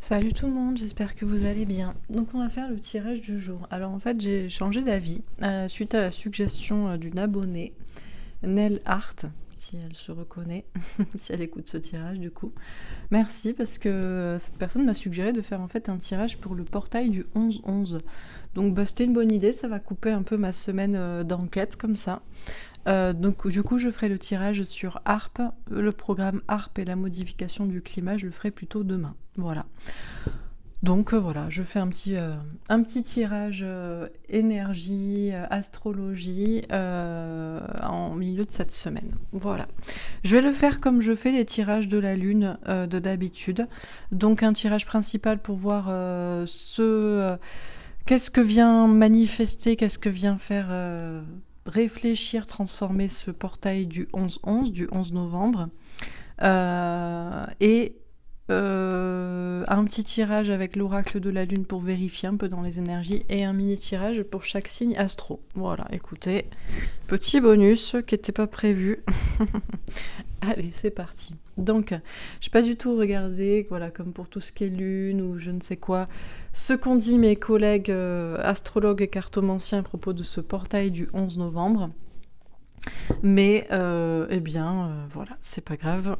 Salut tout le monde, j'espère que vous allez bien. Donc on va faire le tirage du jour. Alors en fait j'ai changé d'avis suite à la suggestion d'une abonnée, Nell Hart, si elle se reconnaît, si elle écoute ce tirage du coup. Merci parce que cette personne m'a suggéré de faire en fait un tirage pour le portail du 11-11. Donc bah, c'était une bonne idée, ça va couper un peu ma semaine d'enquête comme ça. Donc du coup je ferai le tirage sur ARP, le programme ARP et la modification du climat, je le ferai plutôt demain. Voilà. Donc voilà, je fais un petit tirage énergie, astrologie en milieu de cette semaine. Voilà. Je vais le faire comme je fais les tirages de la lune de d'habitude. Donc un tirage principal pour voir qu'est-ce que vient manifester, qu'est-ce que vient faire réfléchir, transformer ce portail du 11-11, du 11 novembre. Et un petit tirage avec l'oracle de la lune pour vérifier un peu dans les énergies et un mini tirage pour chaque signe astro. Voilà, écoutez, petit bonus qui n'était pas prévu. Allez, c'est parti. Donc, je n'ai pas du tout regardé, voilà, comme pour tout ce qui est lune ou je ne sais quoi, ce qu'ont dit mes collègues astrologues et cartomanciens à propos de ce portail du 11 novembre. Mais, eh bien, voilà, c'est pas grave.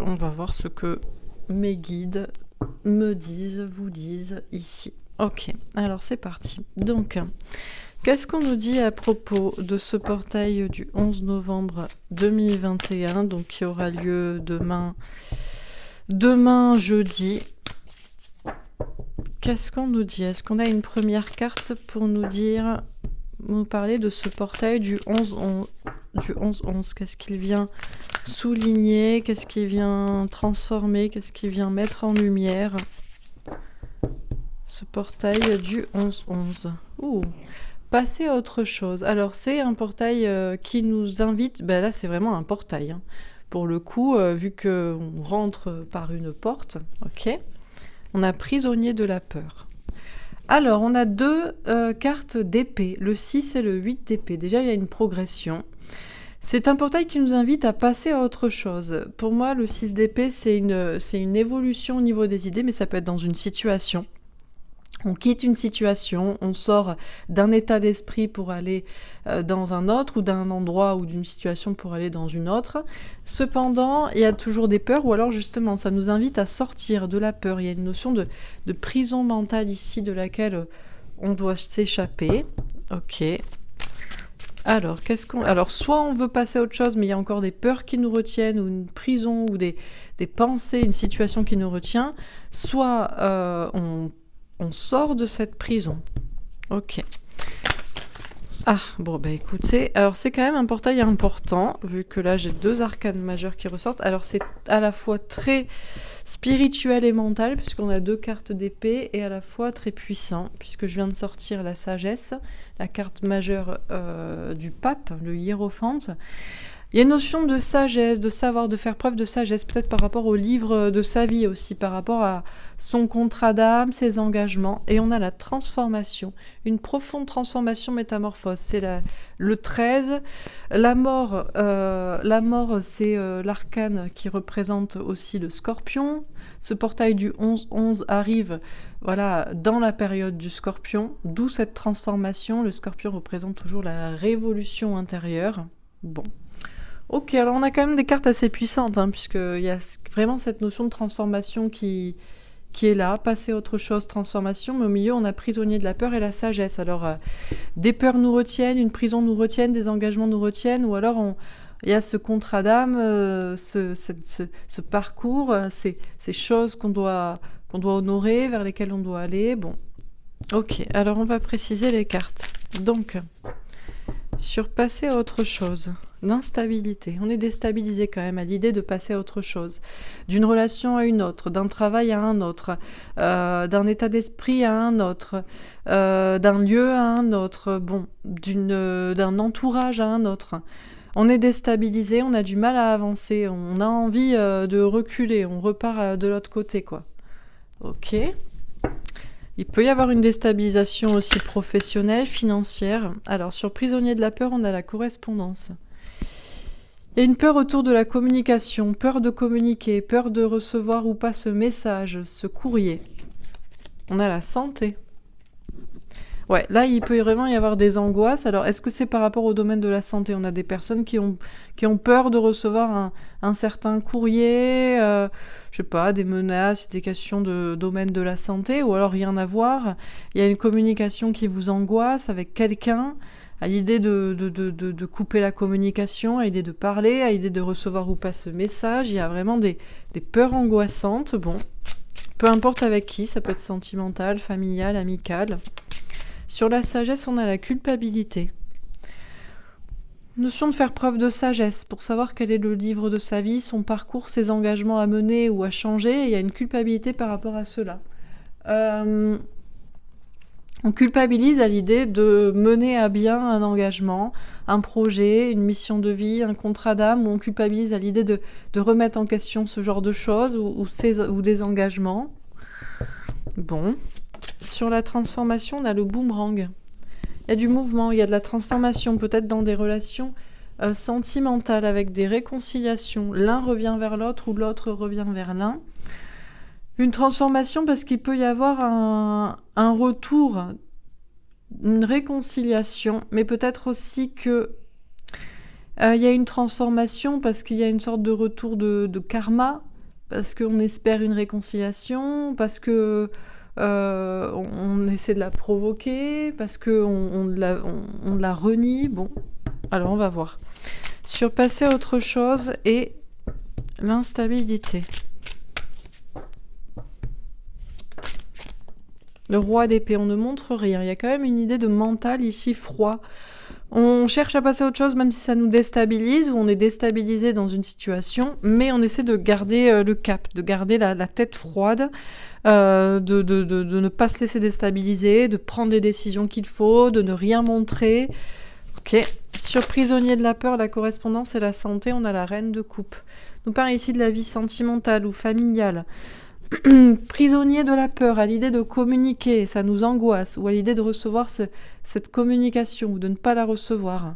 On va voir ce que mes guides me disent, vous disent ici. Ok, alors c'est parti. Donc, qu'est-ce qu'on nous dit à propos de ce portail du 11 novembre 2021, donc qui aura lieu demain jeudi. Qu'est-ce qu'on nous dit? Est-ce qu'on a une première carte pour nous parler de ce portail du 11-11? Qu'est-ce qu'il vient souligner? Qu'est-ce qu'il vient transformer? Qu'est-ce qu'il vient mettre en lumière? Ce portail du 11-11. Ouh, passer à autre chose. Alors, c'est un portail qui nous invite... Ben là, c'est vraiment un portail. Hein. Pour le coup, vu qu'on rentre par une porte, ok, on a prisonnier de la peur. Alors, on a deux cartes d'épée, le 6 et le 8 d'épée. Déjà, il y a une progression. C'est un portail qui nous invite à passer à autre chose. Pour moi, le 6 d'épée, c'est une évolution au niveau des idées, mais ça peut être dans une situation. On quitte une situation, on sort d'un état d'esprit pour aller dans un autre, ou d'un endroit ou d'une situation pour aller dans une autre. Cependant, il y a toujours des peurs, ou alors justement, ça nous invite à sortir de la peur. Il y a une notion de prison mentale ici, de laquelle on doit s'échapper. Ok. Alors, Alors, soit on veut passer à autre chose, mais il y a encore des peurs qui nous retiennent, ou une prison, ou des pensées, une situation qui nous retient. Soit on sort de cette prison. Ok. Ah, bon, bah écoutez, alors c'est quand même un portail important, vu que là j'ai deux arcanes majeures qui ressortent. Alors c'est à la fois très spirituel et mental, puisqu'on a deux cartes d'épée, et à la fois très puissant, puisque je viens de sortir la sagesse, la carte majeure du pape, le hiérophant. Il y a une notion de sagesse, de savoir, de faire preuve de sagesse, peut-être par rapport au livre de sa vie aussi, par rapport à son contrat d'âme, ses engagements. Et on a la transformation, une profonde transformation métamorphose. C'est le 13. La mort, c'est l'arcane qui représente aussi le scorpion. Ce portail du 11-11 arrive voilà, dans la période du scorpion, d'où cette transformation. Le scorpion représente toujours la révolution intérieure. Bon. Ok, alors on a quand même des cartes assez puissantes, hein, puisqu'il y a vraiment cette notion de transformation qui est là, passer à autre chose, transformation, mais au milieu on a prisonnier de la peur et la sagesse. Alors des peurs nous retiennent, une prison nous retienne, des engagements nous retiennent, ou alors il y a ce contrat d'âme, ce parcours, ces choses qu'on doit honorer, vers lesquelles on doit aller. Bon, ok, alors on va préciser les cartes. Donc, sur passer à autre chose, l'instabilité. On est déstabilisé quand même à l'idée de passer à autre chose. D'une relation à une autre, d'un travail à un autre, d'un état d'esprit à un autre, d'un lieu à un autre, bon, d'un entourage à un autre. On est déstabilisé, on a du mal à avancer, on a envie de reculer, on repart de l'autre côté, quoi. Ok. Il peut y avoir une déstabilisation aussi professionnelle, financière. Alors, sur prisonnier de la peur, on a la correspondance. Il y a une peur autour de la communication, peur de communiquer, peur de recevoir ou pas ce message, ce courrier. On a la santé. Ouais, là, il peut vraiment y avoir des angoisses. Alors, est-ce que c'est par rapport au domaine de la santé? On a des personnes qui ont peur de recevoir un certain courrier, je sais pas, des menaces, des questions de domaine de la santé, ou alors rien à voir. Il y a une communication qui vous angoisse avec quelqu'un, à l'idée de couper la communication, à l'idée de parler, à l'idée de recevoir ou pas ce message. Il y a vraiment des peurs angoissantes. Bon, peu importe avec qui, ça peut être sentimental, familial, amical. Sur la sagesse, on a la culpabilité. Notion de faire preuve de sagesse pour savoir quel est le livre de sa vie, son parcours, ses engagements à mener ou à changer. Il y a une culpabilité par rapport à cela. On culpabilise à l'idée de mener à bien un engagement, un projet, une mission de vie, un contrat d'âme, ou on culpabilise à l'idée de remettre en question ce genre de choses ou des engagements. Bon. Sur la transformation, on a le boomerang. Il y a du mouvement, il y a de la transformation, peut-être dans des relations sentimentales avec des réconciliations. L'un revient vers l'autre ou l'autre revient vers l'un. Une transformation parce qu'il peut y avoir un retour, une réconciliation, mais peut-être aussi que il y a une transformation parce qu'il y a une sorte de retour de karma, parce qu'on espère une réconciliation, parce que on essaie de la provoquer, parce qu'on la renie. Bon, alors on va voir. Sur passer à autre chose et l'instabilité. Le roi d'épée, on ne montre rien. Il y a quand même une idée de mental ici froid. On cherche à passer à autre chose même si ça nous déstabilise ou on est déstabilisé dans une situation, mais on essaie de garder le cap, de garder la tête froide, de ne pas se laisser déstabiliser, de prendre les décisions qu'il faut, de ne rien montrer. Ok. Sur prisonnier de la peur, la correspondance et la santé, on a la reine de coupe. On parle ici de la vie sentimentale ou familiale. Prisonnier de la peur, à l'idée de communiquer, ça nous angoisse, ou à l'idée de recevoir cette communication, ou de ne pas la recevoir.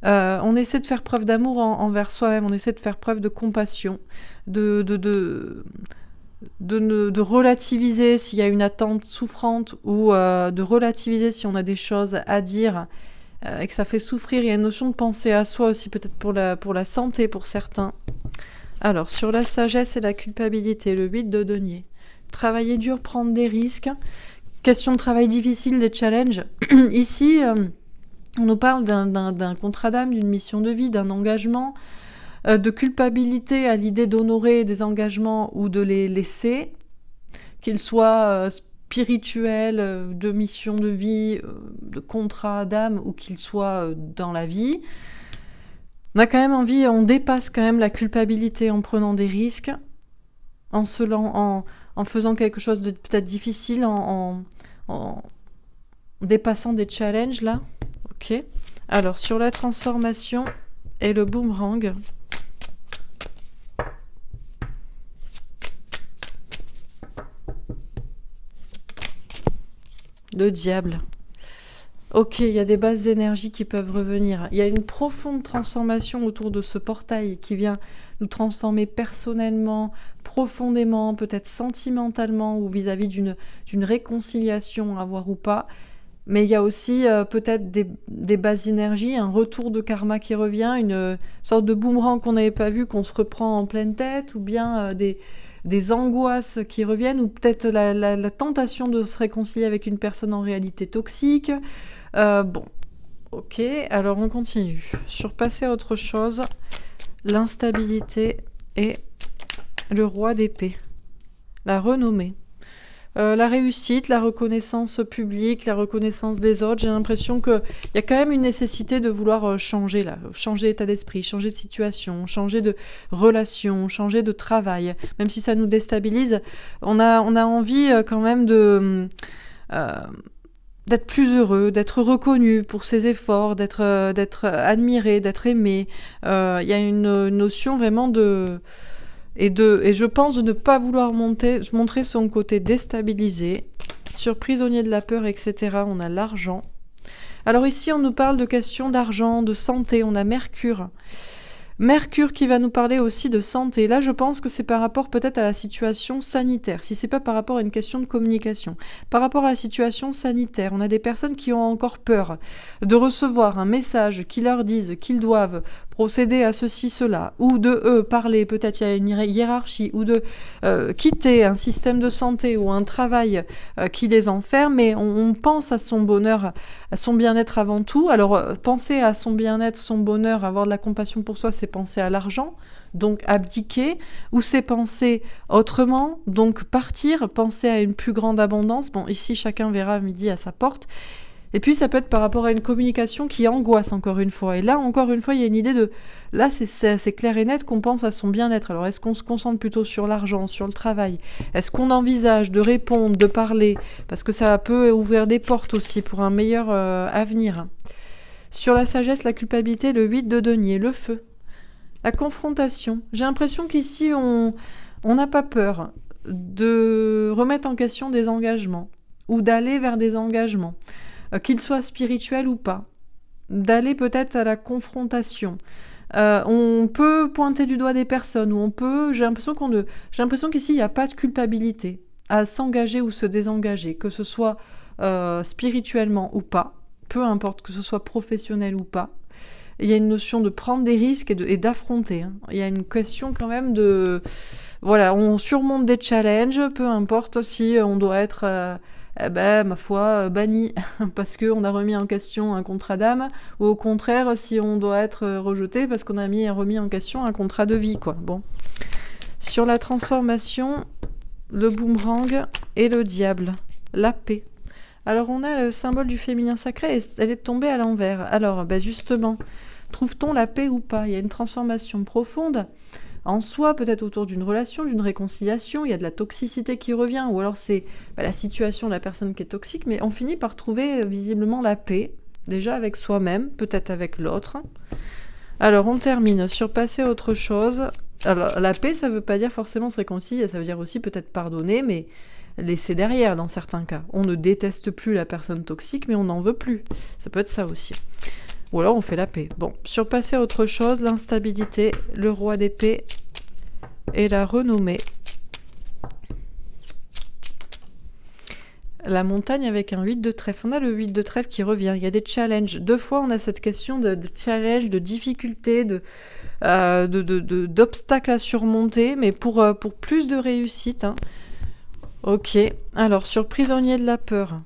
On essaie de faire preuve d'amour envers soi-même, on essaie de faire preuve de compassion, de relativiser s'il y a une attente souffrante, ou de relativiser si on a des choses à dire et que ça fait souffrir. Il y a une notion de penser à soi aussi, peut-être pour la santé pour certains. Alors, sur la sagesse et la culpabilité, le 8 de denier. Travailler dur, prendre des risques. Question de travail difficile, des challenges. Ici, on nous parle d'un contrat d'âme, d'une mission de vie, d'un engagement, de culpabilité à l'idée d'honorer des engagements ou de les laisser, qu'ils soient spirituels, de mission de vie, de contrat d'âme, ou qu'ils soient dans la vie. On a quand même envie, on dépasse quand même la culpabilité en prenant des risques, en faisant quelque chose de peut-être difficile, en dépassant des challenges là. Ok. Alors sur la transformation et le boomerang. Le diable. Ok, il y a des bases d'énergie qui peuvent revenir. Il y a une profonde transformation autour de ce portail qui vient nous transformer personnellement, profondément, peut-être sentimentalement ou vis-à-vis d'une réconciliation à avoir ou pas. Mais il y a aussi peut-être des bases d'énergie, un retour de karma qui revient, une sorte de boomerang qu'on n'avait pas vu, qu'on se reprend en pleine tête, ou bien des angoisses qui reviennent, ou peut-être la tentation de se réconcilier avec une personne en réalité toxique. Bon, ok, alors on continue. Sur passer à autre chose, l'instabilité et le roi d'épée. La renommée. La réussite, la reconnaissance publique, la reconnaissance des autres. J'ai l'impression qu'il y a quand même une nécessité de vouloir changer là, changer d'état d'esprit, changer de situation, changer de relation, changer de travail. Même si ça nous déstabilise, on a envie quand même d'être plus heureux, d'être reconnu pour ses efforts, d'être admiré, d'être aimé. Il y a une notion vraiment et je pense de ne pas vouloir montrer son côté déstabilisé. Sur prisonnier de la peur, etc., on a l'argent. Alors ici, on nous parle de questions d'argent, de santé, on a Mercure. Mercure qui va nous parler aussi de santé. Là, je pense que c'est par rapport peut-être à la situation sanitaire, si c'est pas par rapport à une question de communication. Par rapport à la situation sanitaire, on a des personnes qui ont encore peur de recevoir un message qui leur dise qu'ils doivent procéder à ceci, cela, ou de eux parler, peut-être il y a une hiérarchie, ou de quitter un système de santé ou un travail qui les enferme, mais on pense à son bonheur, à son bien-être avant tout. Alors, penser à son bien-être, son bonheur, avoir de la compassion pour soi, c'est penser à l'argent, donc abdiquer, ou c'est penser autrement, donc partir, penser à une plus grande abondance. Bon, ici, chacun verra midi à sa porte. Et puis, ça peut être par rapport à une communication qui angoisse, encore une fois. Et là, encore une fois, il y a une idée de... Là, c'est clair et net qu'on pense à son bien-être. Alors, est-ce qu'on se concentre plutôt sur l'argent, sur le travail? Est-ce qu'on envisage de répondre, de parler? Parce que ça peut ouvrir des portes aussi pour un meilleur avenir. Sur la sagesse, la culpabilité, le 8 de denier, le feu. La confrontation. J'ai l'impression qu'ici, on n'a pas peur de remettre en question des engagements ou d'aller vers des engagements, qu'ils soient spirituels ou pas, d'aller peut-être à la confrontation. On peut pointer du doigt des personnes, ou on peut... J'ai l'impression qu'ici, il n'y a pas de culpabilité à s'engager ou se désengager, que ce soit spirituellement ou pas, peu importe, que ce soit professionnel ou pas. Il y a une notion de prendre des risques et d'affronter. Il y a une question quand même de... Voilà, on surmonte des challenges, peu importe si on doit être, ma foi, banni parce qu'on a remis en question un contrat d'âme, ou au contraire, si on doit être rejeté parce qu'on a remis en question un contrat de vie, quoi. Bon. Sur la transformation, le boomerang et le diable, la paix. Alors, on a le symbole du féminin sacré et elle est tombée à l'envers. Alors, justement, trouve-t-on la paix ou pas? Il y a une transformation profonde en soi, peut-être autour d'une relation, d'une réconciliation. Il y a de la toxicité qui revient, ou alors c'est la situation de la personne qui est toxique, mais on finit par trouver visiblement la paix, déjà avec soi-même, peut-être avec l'autre. Alors, on termine sur passer à autre chose. Alors, la paix, ça ne veut pas dire forcément se réconcilier, ça veut dire aussi peut-être pardonner, mais... laisser derrière dans certains cas. On ne déteste plus la personne toxique, mais on n'en veut plus. Ça peut être ça aussi. Ou alors on fait la paix. Bon, sur passer à autre chose, l'instabilité, le roi d'épée et la renommée. La montagne avec un 8 de trèfle. On a le 8 de trèfle qui revient. Il y a des challenges. 2 fois, on a cette question de challenge, de difficulté, d'obstacles à surmonter, mais pour plus de réussite. Ok, alors sur prisonnier de la peur,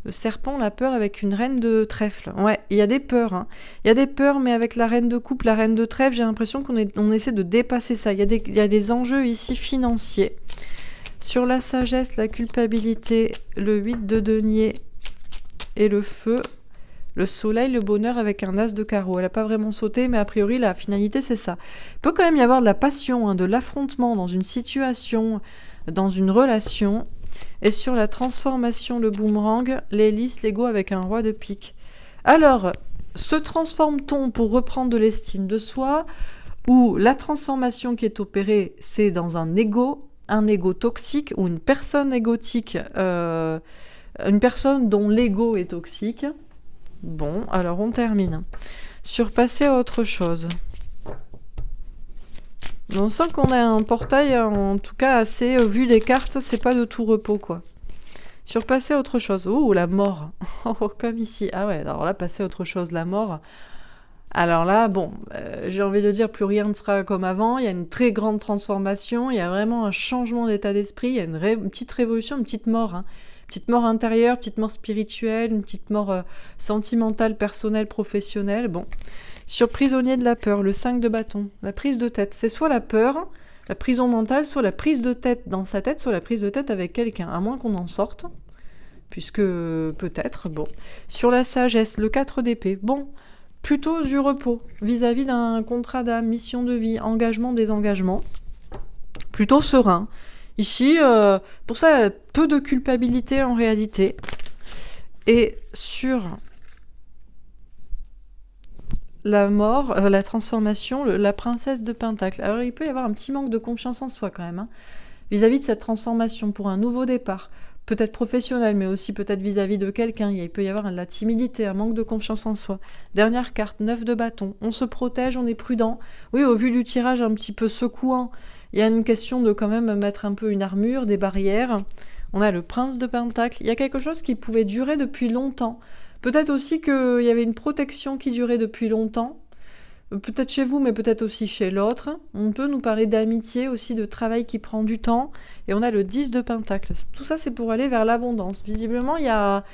le serpent, la peur avec une reine de trèfle. Ouais, il y a des peurs. Il y a des peurs, mais avec la reine de coupe, la reine de trèfle, j'ai l'impression qu'on essaie de dépasser ça. Il y a des enjeux ici financiers. Sur la sagesse, la culpabilité, le 8 de denier et le feu, le soleil, le bonheur avec un as de carreau. Elle n'a pas vraiment sauté, mais a priori, la finalité, c'est ça. Il peut quand même y avoir de la passion, de l'affrontement dans une situation, dans une relation. Et sur la transformation, le boomerang, l'hélice, l'ego avec un roi de pique. Alors, se transforme-t-on pour reprendre de l'estime de soi, ou la transformation qui est opérée, c'est dans un ego toxique, ou une personne égotique, une personne dont l'ego est toxique. Bon, alors on termine. Sur passer à autre chose. On sent qu'on a un portail, en tout cas assez, vu les cartes, c'est pas de tout repos, quoi. Sur passer à autre chose. Oh, la mort. Comme ici. Ah ouais, alors là, passer à autre chose, la mort. Alors là, bon, j'ai envie de dire, plus rien ne sera comme avant. Il y a une très grande transformation. Il y a vraiment un changement d'état d'esprit. Il y a une petite révolution, une petite mort. Petite mort intérieure, petite mort spirituelle, une petite mort sentimentale, personnelle, professionnelle. Bon. Sur prisonnier de la peur, le 5 de bâton, la prise de tête. C'est soit la peur, la prison mentale, soit la prise de tête dans sa tête, soit la prise de tête avec quelqu'un, à moins qu'on en sorte, puisque peut-être, bon. Sur la sagesse, le 4 d'épée, bon, plutôt du repos, vis-à-vis d'un contrat d'âme, mission de vie, engagement, désengagement, plutôt serein. Ici, pour ça, peu de culpabilité en réalité. Et sur la mort, la transformation, la princesse de Pentacle. Alors, il peut y avoir un petit manque de confiance en soi quand même, vis-à-vis de cette transformation pour un nouveau départ, peut-être professionnel, mais aussi peut-être vis-à-vis de quelqu'un. Il peut y avoir de la timidité, un manque de confiance en soi. Dernière carte, 9 de bâton. On se protège, on est prudent. Oui, au vu du tirage un petit peu secouant, il y a une question de quand même mettre un peu une armure, des barrières. On a le prince de pentacle. Il y a quelque chose qui pouvait durer depuis longtemps. Peut-être aussi qu'il y avait une protection qui durait depuis longtemps. Peut-être chez vous, mais peut-être aussi chez l'autre. On peut nous parler d'amitié, aussi de travail qui prend du temps. Et on a le 10 de pentacle. Tout ça, c'est pour aller vers l'abondance. Visiblement, il y a...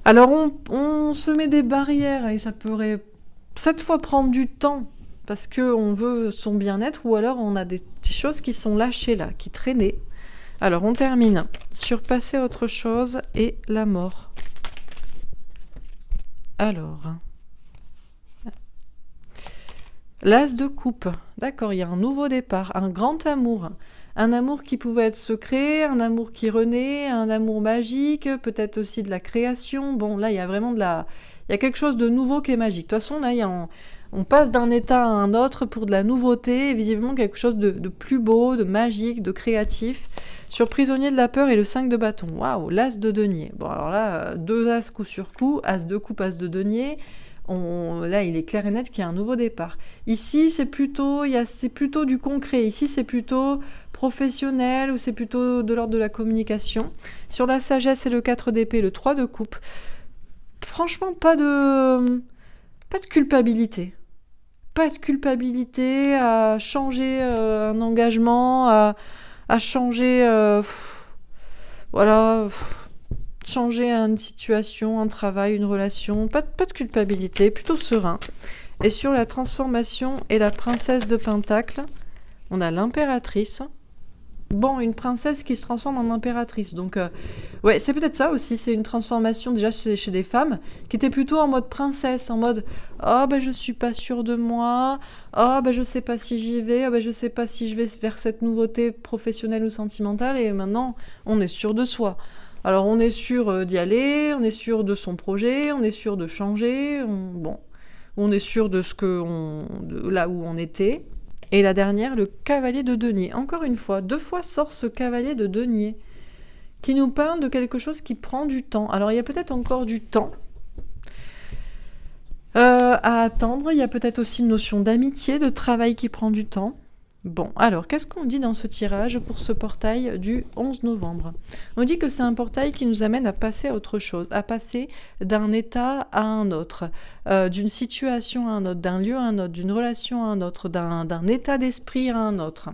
Alors, on se met des barrières et ça pourrait cette fois prendre du temps parce qu'on veut son bien-être ou alors on a des choses qui sont lâchées là, qui traînaient. Alors, on termine sur passer à autre chose et la mort. Alors... L'as de coupe, d'accord, il y a un nouveau départ, un grand amour. Un amour qui pouvait être secret, un amour qui renaît, un amour magique, peut-être aussi de la création. Bon, là, il y a vraiment il y a quelque chose de nouveau qui est magique. De toute façon, là, on passe d'un état à un autre pour de la nouveauté, et visiblement quelque chose de plus beau, de magique, de créatif. Sur prisonnier de la peur et le 5 de bâton. Waouh, l'as de denier. Bon, alors là, 2 as coup sur coup, as de coupe, as de denier. Là, il est clair et net qu'il y a un nouveau départ. Ici, c'est plutôt du concret. Ici, c'est plutôt professionnel ou c'est plutôt de l'ordre de la communication. Sur la sagesse et le 4 d'épée, le 3 de coupe, franchement, pas de culpabilité. Pas de culpabilité à changer un engagement, à changer... voilà... changer une situation, un travail, une relation, pas de culpabilité, plutôt serein. Et sur la transformation et la princesse de Pentacle, on a l'impératrice. Bon, une princesse qui se transforme en impératrice. Donc, ouais, c'est peut-être ça aussi. C'est une transformation déjà chez des femmes qui étaient plutôt en mode princesse, en mode « Oh, ben je suis pas sûre de moi. Oh, ben je sais pas si j'y vais. Oh, ben je sais pas si je vais vers cette nouveauté professionnelle ou sentimentale. » Et maintenant, on est sûr de soi. Alors, on est sûr d'y aller, on est sûr de son projet, on est sûr de changer. On est sûr de là où on était. Et la dernière, le cavalier de denier. Encore une fois, 2 fois sort ce cavalier de denier qui nous parle de quelque chose qui prend du temps. Alors, il y a peut-être encore du temps à attendre. Il y a peut-être aussi une notion d'amitié, de travail qui prend du temps. Bon, alors, qu'est-ce qu'on dit dans ce tirage pour ce portail du 11 novembre? On dit que c'est un portail qui nous amène à passer à autre chose, à passer d'un état à un autre, d'une situation à un autre, d'un lieu à un autre, d'une relation à un autre, d'un état d'esprit à un autre.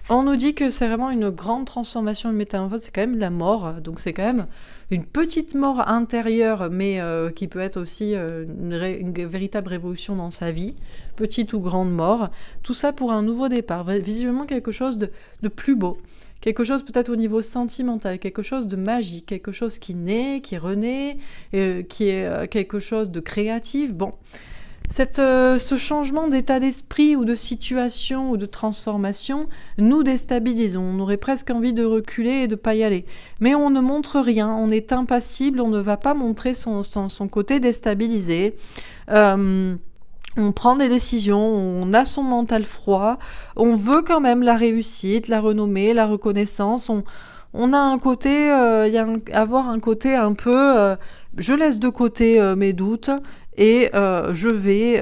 On nous dit que c'est vraiment une grande transformation, une métamorphose, c'est quand même la mort, donc c'est quand même une petite mort intérieure, mais qui peut être aussi une véritable révolution dans sa vie, petite ou grande mort, tout ça pour un nouveau départ, visiblement quelque chose de plus beau, quelque chose peut-être au niveau sentimental, quelque chose de magique, quelque chose qui naît, qui renaît, qui est quelque chose de créatif, bon... Ce changement d'état d'esprit ou de situation ou de transformation nous déstabilise. On aurait presque envie de reculer et de ne pas y aller. Mais on ne montre rien, on est impassible, on ne va pas montrer son côté déstabilisé. On prend des décisions, on a son mental froid, on veut quand même la réussite, la renommée, la reconnaissance. On a un côté, avoir un côté un peu... je laisse de côté mes doutes et je vais...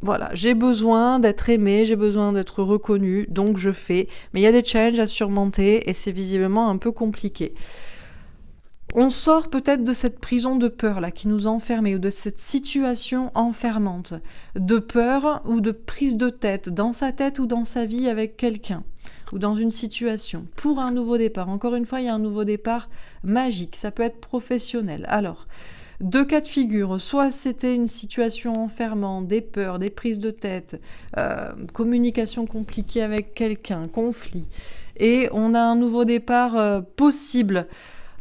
voilà, j'ai besoin d'être aimée, j'ai besoin d'être reconnue, donc je fais. Mais il y a des challenges à surmonter et c'est visiblement un peu compliqué. On sort peut-être de cette prison de peur là qui nous enfermait ou de cette situation enfermante, de peur ou de prise de tête, dans sa tête ou dans sa vie avec quelqu'un ou dans une situation, pour un nouveau départ. Encore une fois, il y a un nouveau départ magique, ça peut être professionnel. Alors, 2 cas de figure, soit c'était une situation enfermante, des peurs, des prises de tête, communication compliquée avec quelqu'un, conflit, et on a un nouveau départ possible.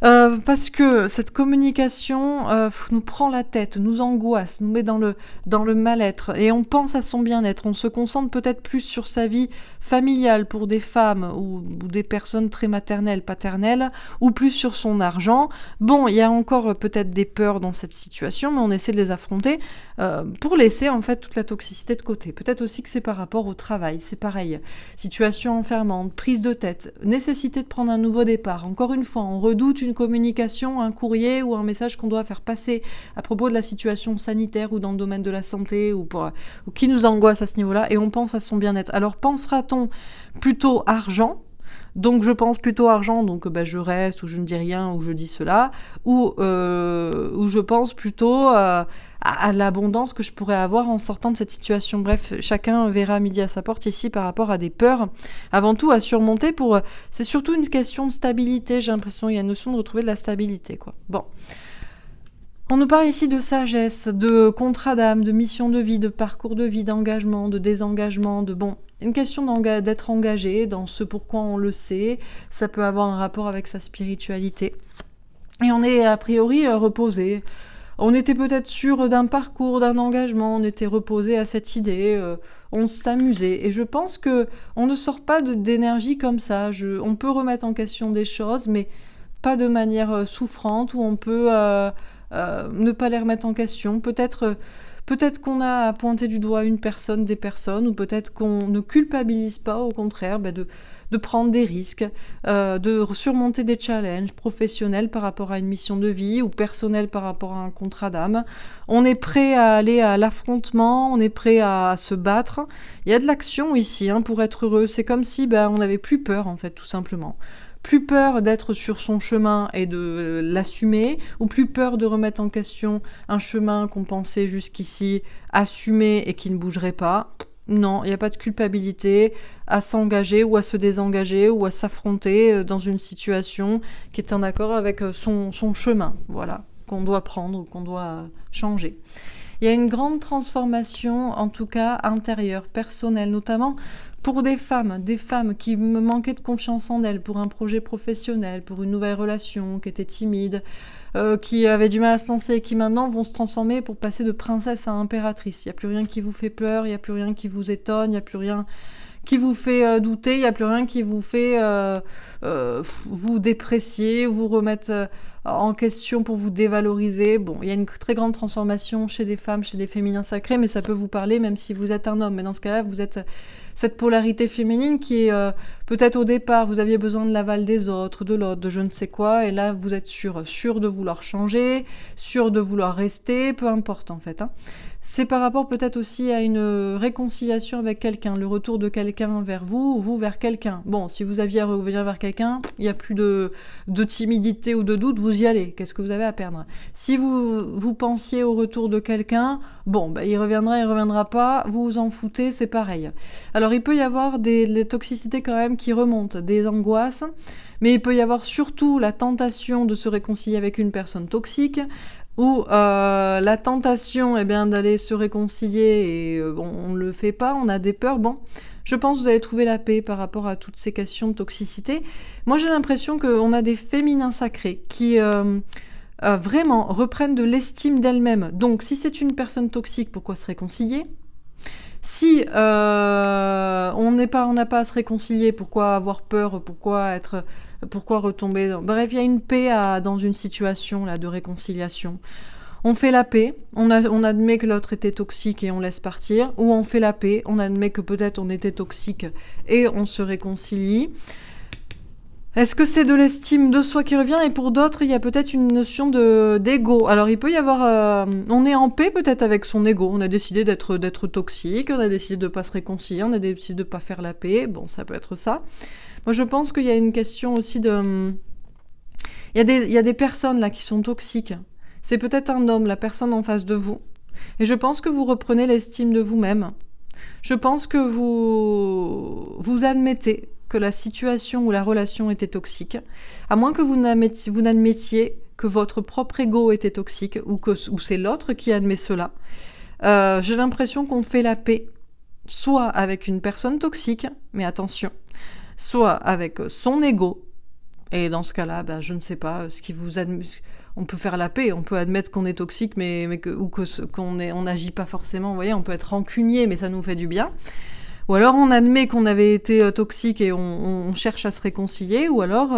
Parce que cette communication nous prend la tête, nous angoisse, nous met dans le mal-être et on pense à son bien-être. On se concentre peut-être plus sur sa vie familiale pour des femmes ou des personnes très maternelles, paternelles, ou plus sur son argent. Bon, il y a encore peut-être des peurs dans cette situation, mais on essaie de les affronter pour laisser en fait toute la toxicité de côté. Peut-être aussi que c'est par rapport au travail, c'est pareil. Situation enfermante, prise de tête, nécessité de prendre un nouveau départ. Encore une fois, on redoute une communication, un courrier ou un message qu'on doit faire passer à propos de la situation sanitaire ou dans le domaine de la santé ou qui nous angoisse à ce niveau-là et on pense à son bien-être. Alors pensera-t-on plutôt argent ? Donc je pense plutôt argent, donc je reste ou je ne dis rien ou je dis cela, ou je pense plutôt à l'abondance que je pourrais avoir en sortant de cette situation. Bref, chacun verra midi à sa porte ici par rapport à des peurs, avant tout à surmonter c'est surtout une question de stabilité, j'ai l'impression, il y a une notion de retrouver de la stabilité, quoi. Bon. On nous parle ici de sagesse, de contrat d'âme, de mission de vie, de parcours de vie, d'engagement, de désengagement, une question d'être engagé dans ce pourquoi on le sait, ça peut avoir un rapport avec sa spiritualité. Et on est a priori reposé. On était peut-être sûr d'un parcours, d'un engagement, on était reposé à cette idée, on s'amusait. Et je pense que on ne sort pas d'énergie comme ça. On peut remettre en question des choses, mais pas de manière souffrante, où on peut ne pas les remettre en question. Peut-être qu'on a pointé du doigt une personne, des personnes, ou peut-être qu'on ne culpabilise pas, au contraire, de prendre des risques, de surmonter des challenges professionnels par rapport à une mission de vie ou personnels par rapport à un contrat d'âme. On est prêt à aller à l'affrontement, on est prêt à se battre. Il y a de l'action ici pour être heureux. C'est comme si on n'avait plus peur, en fait, tout simplement. Plus peur d'être sur son chemin et de l'assumer, ou plus peur de remettre en question un chemin qu'on pensait jusqu'ici assumé et qui ne bougerait pas. Non, il n'y a pas de culpabilité à s'engager ou à se désengager ou à s'affronter dans une situation qui est en accord avec son chemin, voilà, qu'on doit prendre ou qu'on doit changer. Il y a une grande transformation, en tout cas intérieure, personnelle, notamment pour des femmes qui me manquaient de confiance en elles, pour un projet professionnel, pour une nouvelle relation, qui étaient timides, qui avaient du mal à se lancer et qui maintenant vont se transformer pour passer de princesse à impératrice. Il n'y a plus rien qui vous fait peur, il n'y a plus rien qui vous étonne, il n'y a plus rien qui vous fait douter, il n'y a plus rien qui vous fait vous déprécier, vous remettre en question pour vous dévaloriser. Bon, il y a une très grande transformation chez des femmes, chez des féminins sacrés, mais ça peut vous parler même si vous êtes un homme. Mais dans ce cas-là, vous êtes cette polarité féminine qui est peut-être au départ, vous aviez besoin de l'aval des autres, de l'autre, de je ne sais quoi, et là, vous êtes sûr de vouloir changer, sûr de vouloir rester, peu importe en fait. C'est par rapport peut-être aussi à une réconciliation avec quelqu'un, le retour de quelqu'un vers vous, ou vous vers quelqu'un. Bon, si vous aviez à revenir vers quelqu'un, il n'y a plus de timidité ou de doute, vous y allez. Qu'est-ce que vous avez à perdre ? Si vous pensiez au retour de quelqu'un, bon, il reviendra pas, vous vous en foutez, c'est pareil. Alors il peut y avoir des toxicités quand même qui remontent, des angoisses, mais il peut y avoir surtout la tentation de se réconcilier avec une personne toxique, ou la tentation d'aller se réconcilier et on ne le fait pas, on a des peurs. Bon, je pense que vous allez trouver la paix par rapport à toutes ces questions de toxicité. Moi, j'ai l'impression qu'on a des féminins sacrés qui vraiment reprennent de l'estime d'elles-mêmes. Donc, si c'est une personne toxique, pourquoi se réconcilier ? Si on n'a pas à se réconcilier, pourquoi avoir peur ? Pourquoi retomber Bref, il y a une paix dans une situation là de réconciliation. On fait la paix, on admet que l'autre était toxique et on laisse partir, ou on fait la paix, on admet que peut-être on était toxique et on se réconcilie. Est-ce que c'est de l'estime de soi qui revient ? Et pour d'autres, il y a peut-être une notion d'ego. Alors, il peut y avoir... on est en paix peut-être avec son ego. On a décidé d'être toxique, on a décidé de ne pas se réconcilier, on a décidé de ne pas faire la paix. Bon, ça peut être ça. Moi, je pense qu'il y a une question aussi de... Il y a des personnes là qui sont toxiques. C'est peut-être un homme, la personne en face de vous. Et je pense que vous reprenez l'estime de vous-même. Je pense que vous admettez que la situation ou la relation était toxique, à moins que vous n'admettiez que votre propre ego était toxique ou c'est l'autre qui admet cela. J'ai l'impression qu'on fait la paix, soit avec une personne toxique, mais attention, soit avec son ego, Et dans ce cas-là, ben, je ne sais pas, on peut faire la paix, on peut admettre qu'on est toxique, qu'on n'agit pas forcément, vous voyez, on peut être rancunier, mais ça nous fait du bien. Ou alors on admet qu'on avait été toxique et on cherche à se réconcilier, ou alors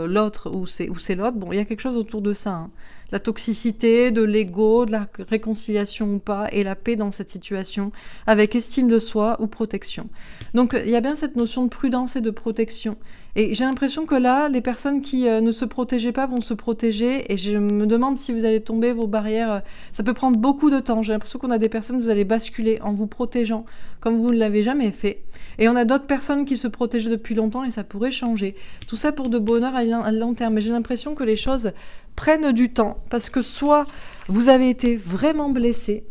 l'autre, ou c'est l'autre, bon, il y a quelque chose autour de ça. Hein. La toxicité, de l'ego, de la réconciliation ou pas, et la paix dans cette situation, avec estime de soi ou protection. Donc il y a bien cette notion de prudence et de protection. Et j'ai l'impression que là, les personnes qui ne se protégeaient pas vont se protéger, et je me demande si vous allez tomber vos barrières. Ça peut prendre beaucoup de temps. J'ai l'impression qu'on a des personnes, vous allez basculer en vous protégeant, comme vous ne l'avez jamais fait. Et on a d'autres personnes qui se protégeaient depuis longtemps, et ça pourrait changer. Tout ça pour de bonheur à long terme. Mais j'ai l'impression que les choses prennent du temps, parce que soit vous avez été vraiment blessé,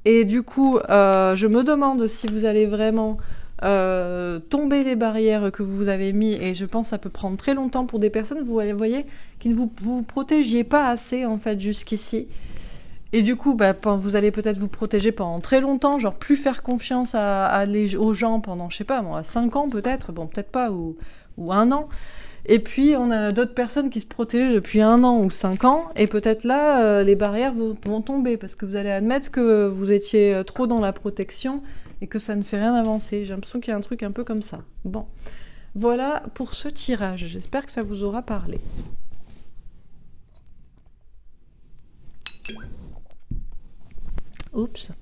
et du coup, je me demande si vous allez vraiment tomber les barrières que vous avez mis, et je pense que ça peut prendre très longtemps pour des personnes, vous voyez, qui ne vous protégiez pas assez en fait jusqu'ici. Et du coup, vous allez peut-être vous protéger pendant très longtemps, genre plus faire confiance aux gens pendant, je sais pas moi, 5 ans peut-être, bon peut-être pas, ou 1 an. Et puis on a d'autres personnes qui se protègent depuis 1 an ou 5 ans, et peut-être là, les barrières vont tomber, parce que vous allez admettre que vous étiez trop dans la protection, et que ça ne fait rien avancer. J'ai l'impression qu'il y a un truc un peu comme ça. Bon, voilà pour ce tirage. J'espère que ça vous aura parlé. Oups.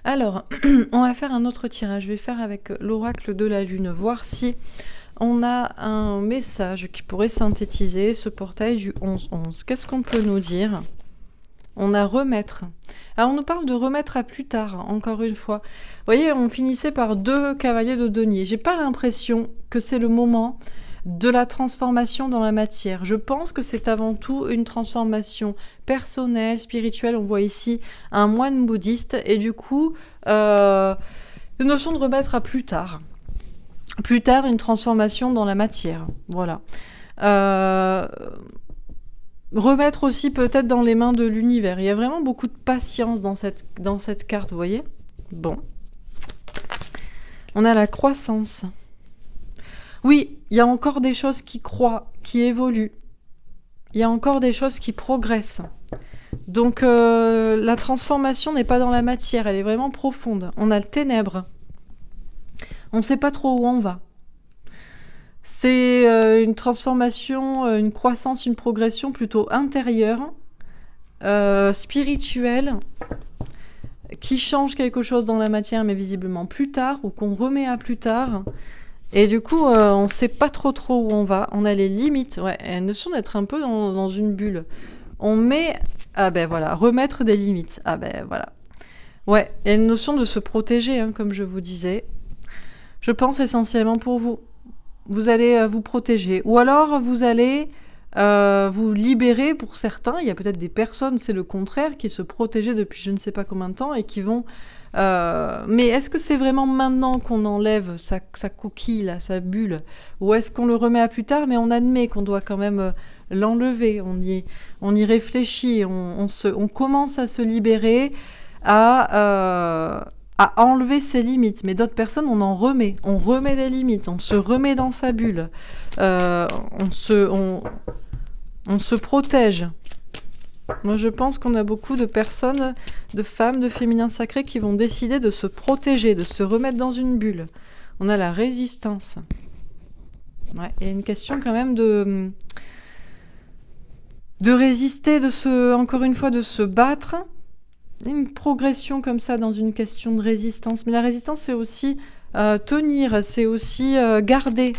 Alors, on va faire un autre tirage. Je vais faire avec l'oracle de la lune, voir si on a un message qui pourrait synthétiser ce portail du 11-11. Qu'est-ce qu'on peut nous dire ? On a remettre. Alors on nous parle de remettre à plus tard, encore une fois. Vous voyez, on finissait par 2 cavaliers de denier. J'ai pas l'impression que c'est le moment de la transformation dans la matière. Je pense que c'est avant tout une transformation personnelle, spirituelle. On voit ici un moine bouddhiste, et du coup, une notion de remettre à plus tard. Plus tard, une transformation dans la matière. Voilà. Remettre aussi peut-être dans les mains de l'univers. Il y a vraiment beaucoup de patience dans cette carte, vous voyez ? Bon. On a la croissance. Oui, il y a encore des choses qui croient, qui évoluent. Il y a encore des choses qui progressent. Donc la transformation n'est pas dans la matière, elle est vraiment profonde. On a le ténèbre. On ne sait pas trop où on va. C'est une transformation, une croissance, une progression plutôt intérieure, spirituelle, qui change quelque chose dans la matière, mais visiblement plus tard, ou qu'on remet à plus tard. Et du coup, on ne sait pas trop où on va. On a les limites. Ouais, il y a une notion d'être un peu dans une bulle. On met... Ah ben voilà, remettre des limites. Ah ben voilà. Ouais, il y a une notion de se protéger, hein, comme je vous disais. Je pense essentiellement pour vous. Vous allez vous protéger. Ou alors, vous allez vous libérer pour certains. Il y a peut-être des personnes, c'est le contraire, qui se protégeaient depuis je ne sais pas combien de temps et qui vont... mais est-ce que c'est vraiment maintenant qu'on enlève sa coquille, là, sa bulle, ou est-ce qu'on le remet à plus tard, mais on admet qu'on doit quand même l'enlever, on y réfléchit, on commence à se libérer, à enlever ses limites. Mais d'autres personnes, on remet des limites, on se remet dans sa bulle, on se protège. Moi, je pense qu'on a beaucoup de personnes, de femmes, de féminins sacrés qui vont décider de se protéger, de se remettre dans une bulle. On a la résistance. Ouais, il y a une question quand même de résister, encore une fois, de se battre. Une progression comme ça dans une question de résistance. Mais la résistance, c'est aussi tenir, c'est aussi garder.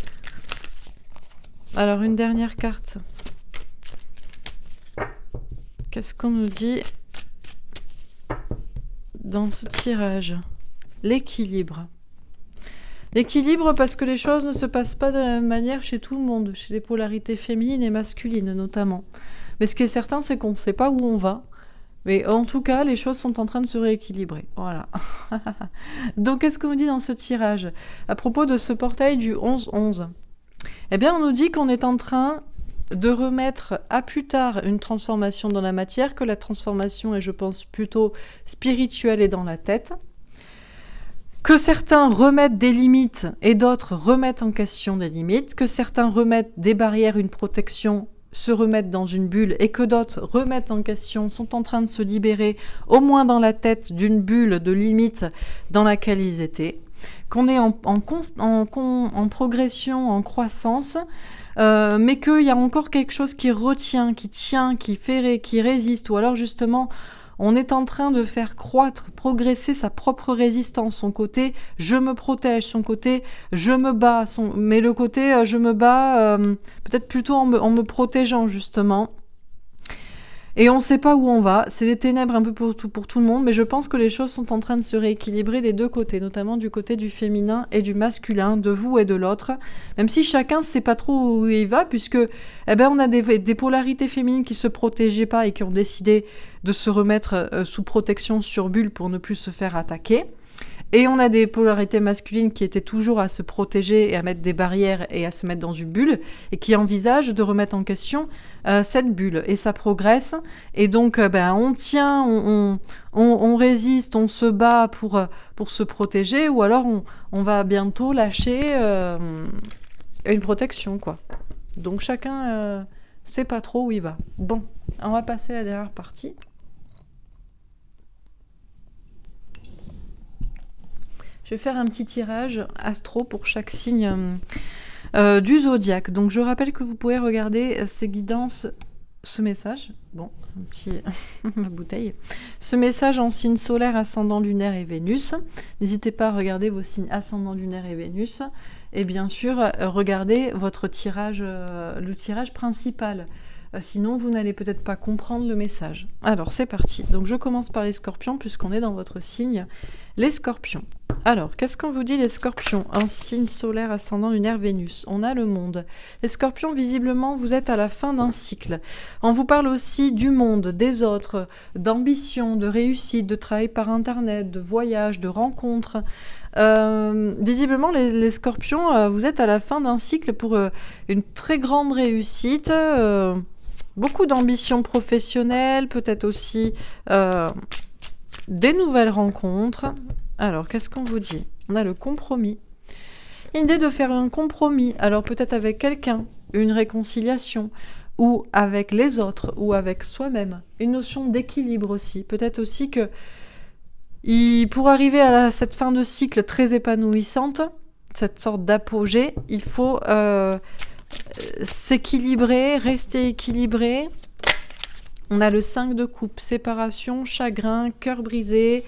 Alors, une dernière carte. Qu'est-ce qu'on nous dit dans ce tirage ? L'équilibre. L'équilibre, parce que les choses ne se passent pas de la même manière chez tout le monde, chez les polarités féminines et masculines notamment. Mais ce qui est certain, c'est qu'on ne sait pas où on va. Mais en tout cas, les choses sont en train de se rééquilibrer. Voilà. Donc, qu'est-ce qu'on nous dit dans ce tirage ? À propos de ce portail du 11-11. Eh bien, on nous dit qu'on est en train de remettre à plus tard une transformation dans la matière, que la transformation est, je pense, plutôt spirituelle et dans la tête. Que certains remettent des limites et d'autres remettent en question des limites, que certains remettent des barrières, une protection, se remettent dans une bulle, et que d'autres remettent en question, sont en train de se libérer, au moins dans la tête, d'une bulle de limites dans laquelle ils étaient, qu'on est en progression, en croissance, mais qu'il y a encore quelque chose qui retient, qui tient, qui résiste, ou alors justement on est en train de faire croître, progresser sa propre résistance, son côté je me protège, son côté je me bats, mais le côté je me bats peut-être plutôt en me protégeant justement. Et on ne sait pas où on va, c'est les ténèbres un peu pour tout le monde, mais je pense que les choses sont en train de se rééquilibrer des deux côtés, notamment du côté du féminin et du masculin, de vous et de l'autre, même si chacun ne sait pas trop où il va, puisque on a des polarités féminines qui ne se protégeaient pas et qui ont décidé de se remettre sous protection sur bulle pour ne plus se faire attaquer. Et on a des polarités masculines qui étaient toujours à se protéger et à mettre des barrières et à se mettre dans une bulle et qui envisagent de remettre en question cette bulle. Et ça progresse. Et donc, on tient, on résiste, on se bat pour se protéger, ou alors on va bientôt lâcher une protection, quoi. Donc chacun sait pas trop où il va. Bon, on va passer à la dernière partie. Je vais faire un petit tirage astro pour chaque signe du zodiaque. Donc je rappelle que vous pouvez regarder ces guidances, ce message. Bon, un petit ma bouteille. Ce message en signe solaire, ascendant, lunaire et Vénus. N'hésitez pas à regarder vos signes ascendant, lunaire et Vénus. Et bien sûr, regardez votre tirage, le tirage principal. Sinon, vous n'allez peut-être pas comprendre le message. Alors, c'est parti. Donc, je commence par les scorpions, puisqu'on est dans votre signe. Les scorpions. Alors, qu'est-ce qu'on vous dit, les scorpions? Un signe solaire, ascendant, lunaire, Vénus. On a le monde. Les scorpions, visiblement, vous êtes à la fin d'un cycle. On vous parle aussi du monde, des autres, d'ambition, de réussite, de travail par Internet, de voyage, de rencontres. Visiblement, les scorpions, vous êtes à la fin d'un cycle pour une très grande réussite. Beaucoup d'ambition professionnelle, peut-être aussi des nouvelles rencontres. Alors, qu'est-ce qu'on vous dit? On a le compromis. L'idée de faire un compromis, alors peut-être avec quelqu'un, une réconciliation, ou avec les autres, ou avec soi-même. Une notion d'équilibre aussi. Peut-être aussi que pour arriver à cette fin de cycle très épanouissante, cette sorte d'apogée, il faut s'équilibrer, rester équilibré. On a le 5 de coupe, séparation, chagrin, cœur brisé,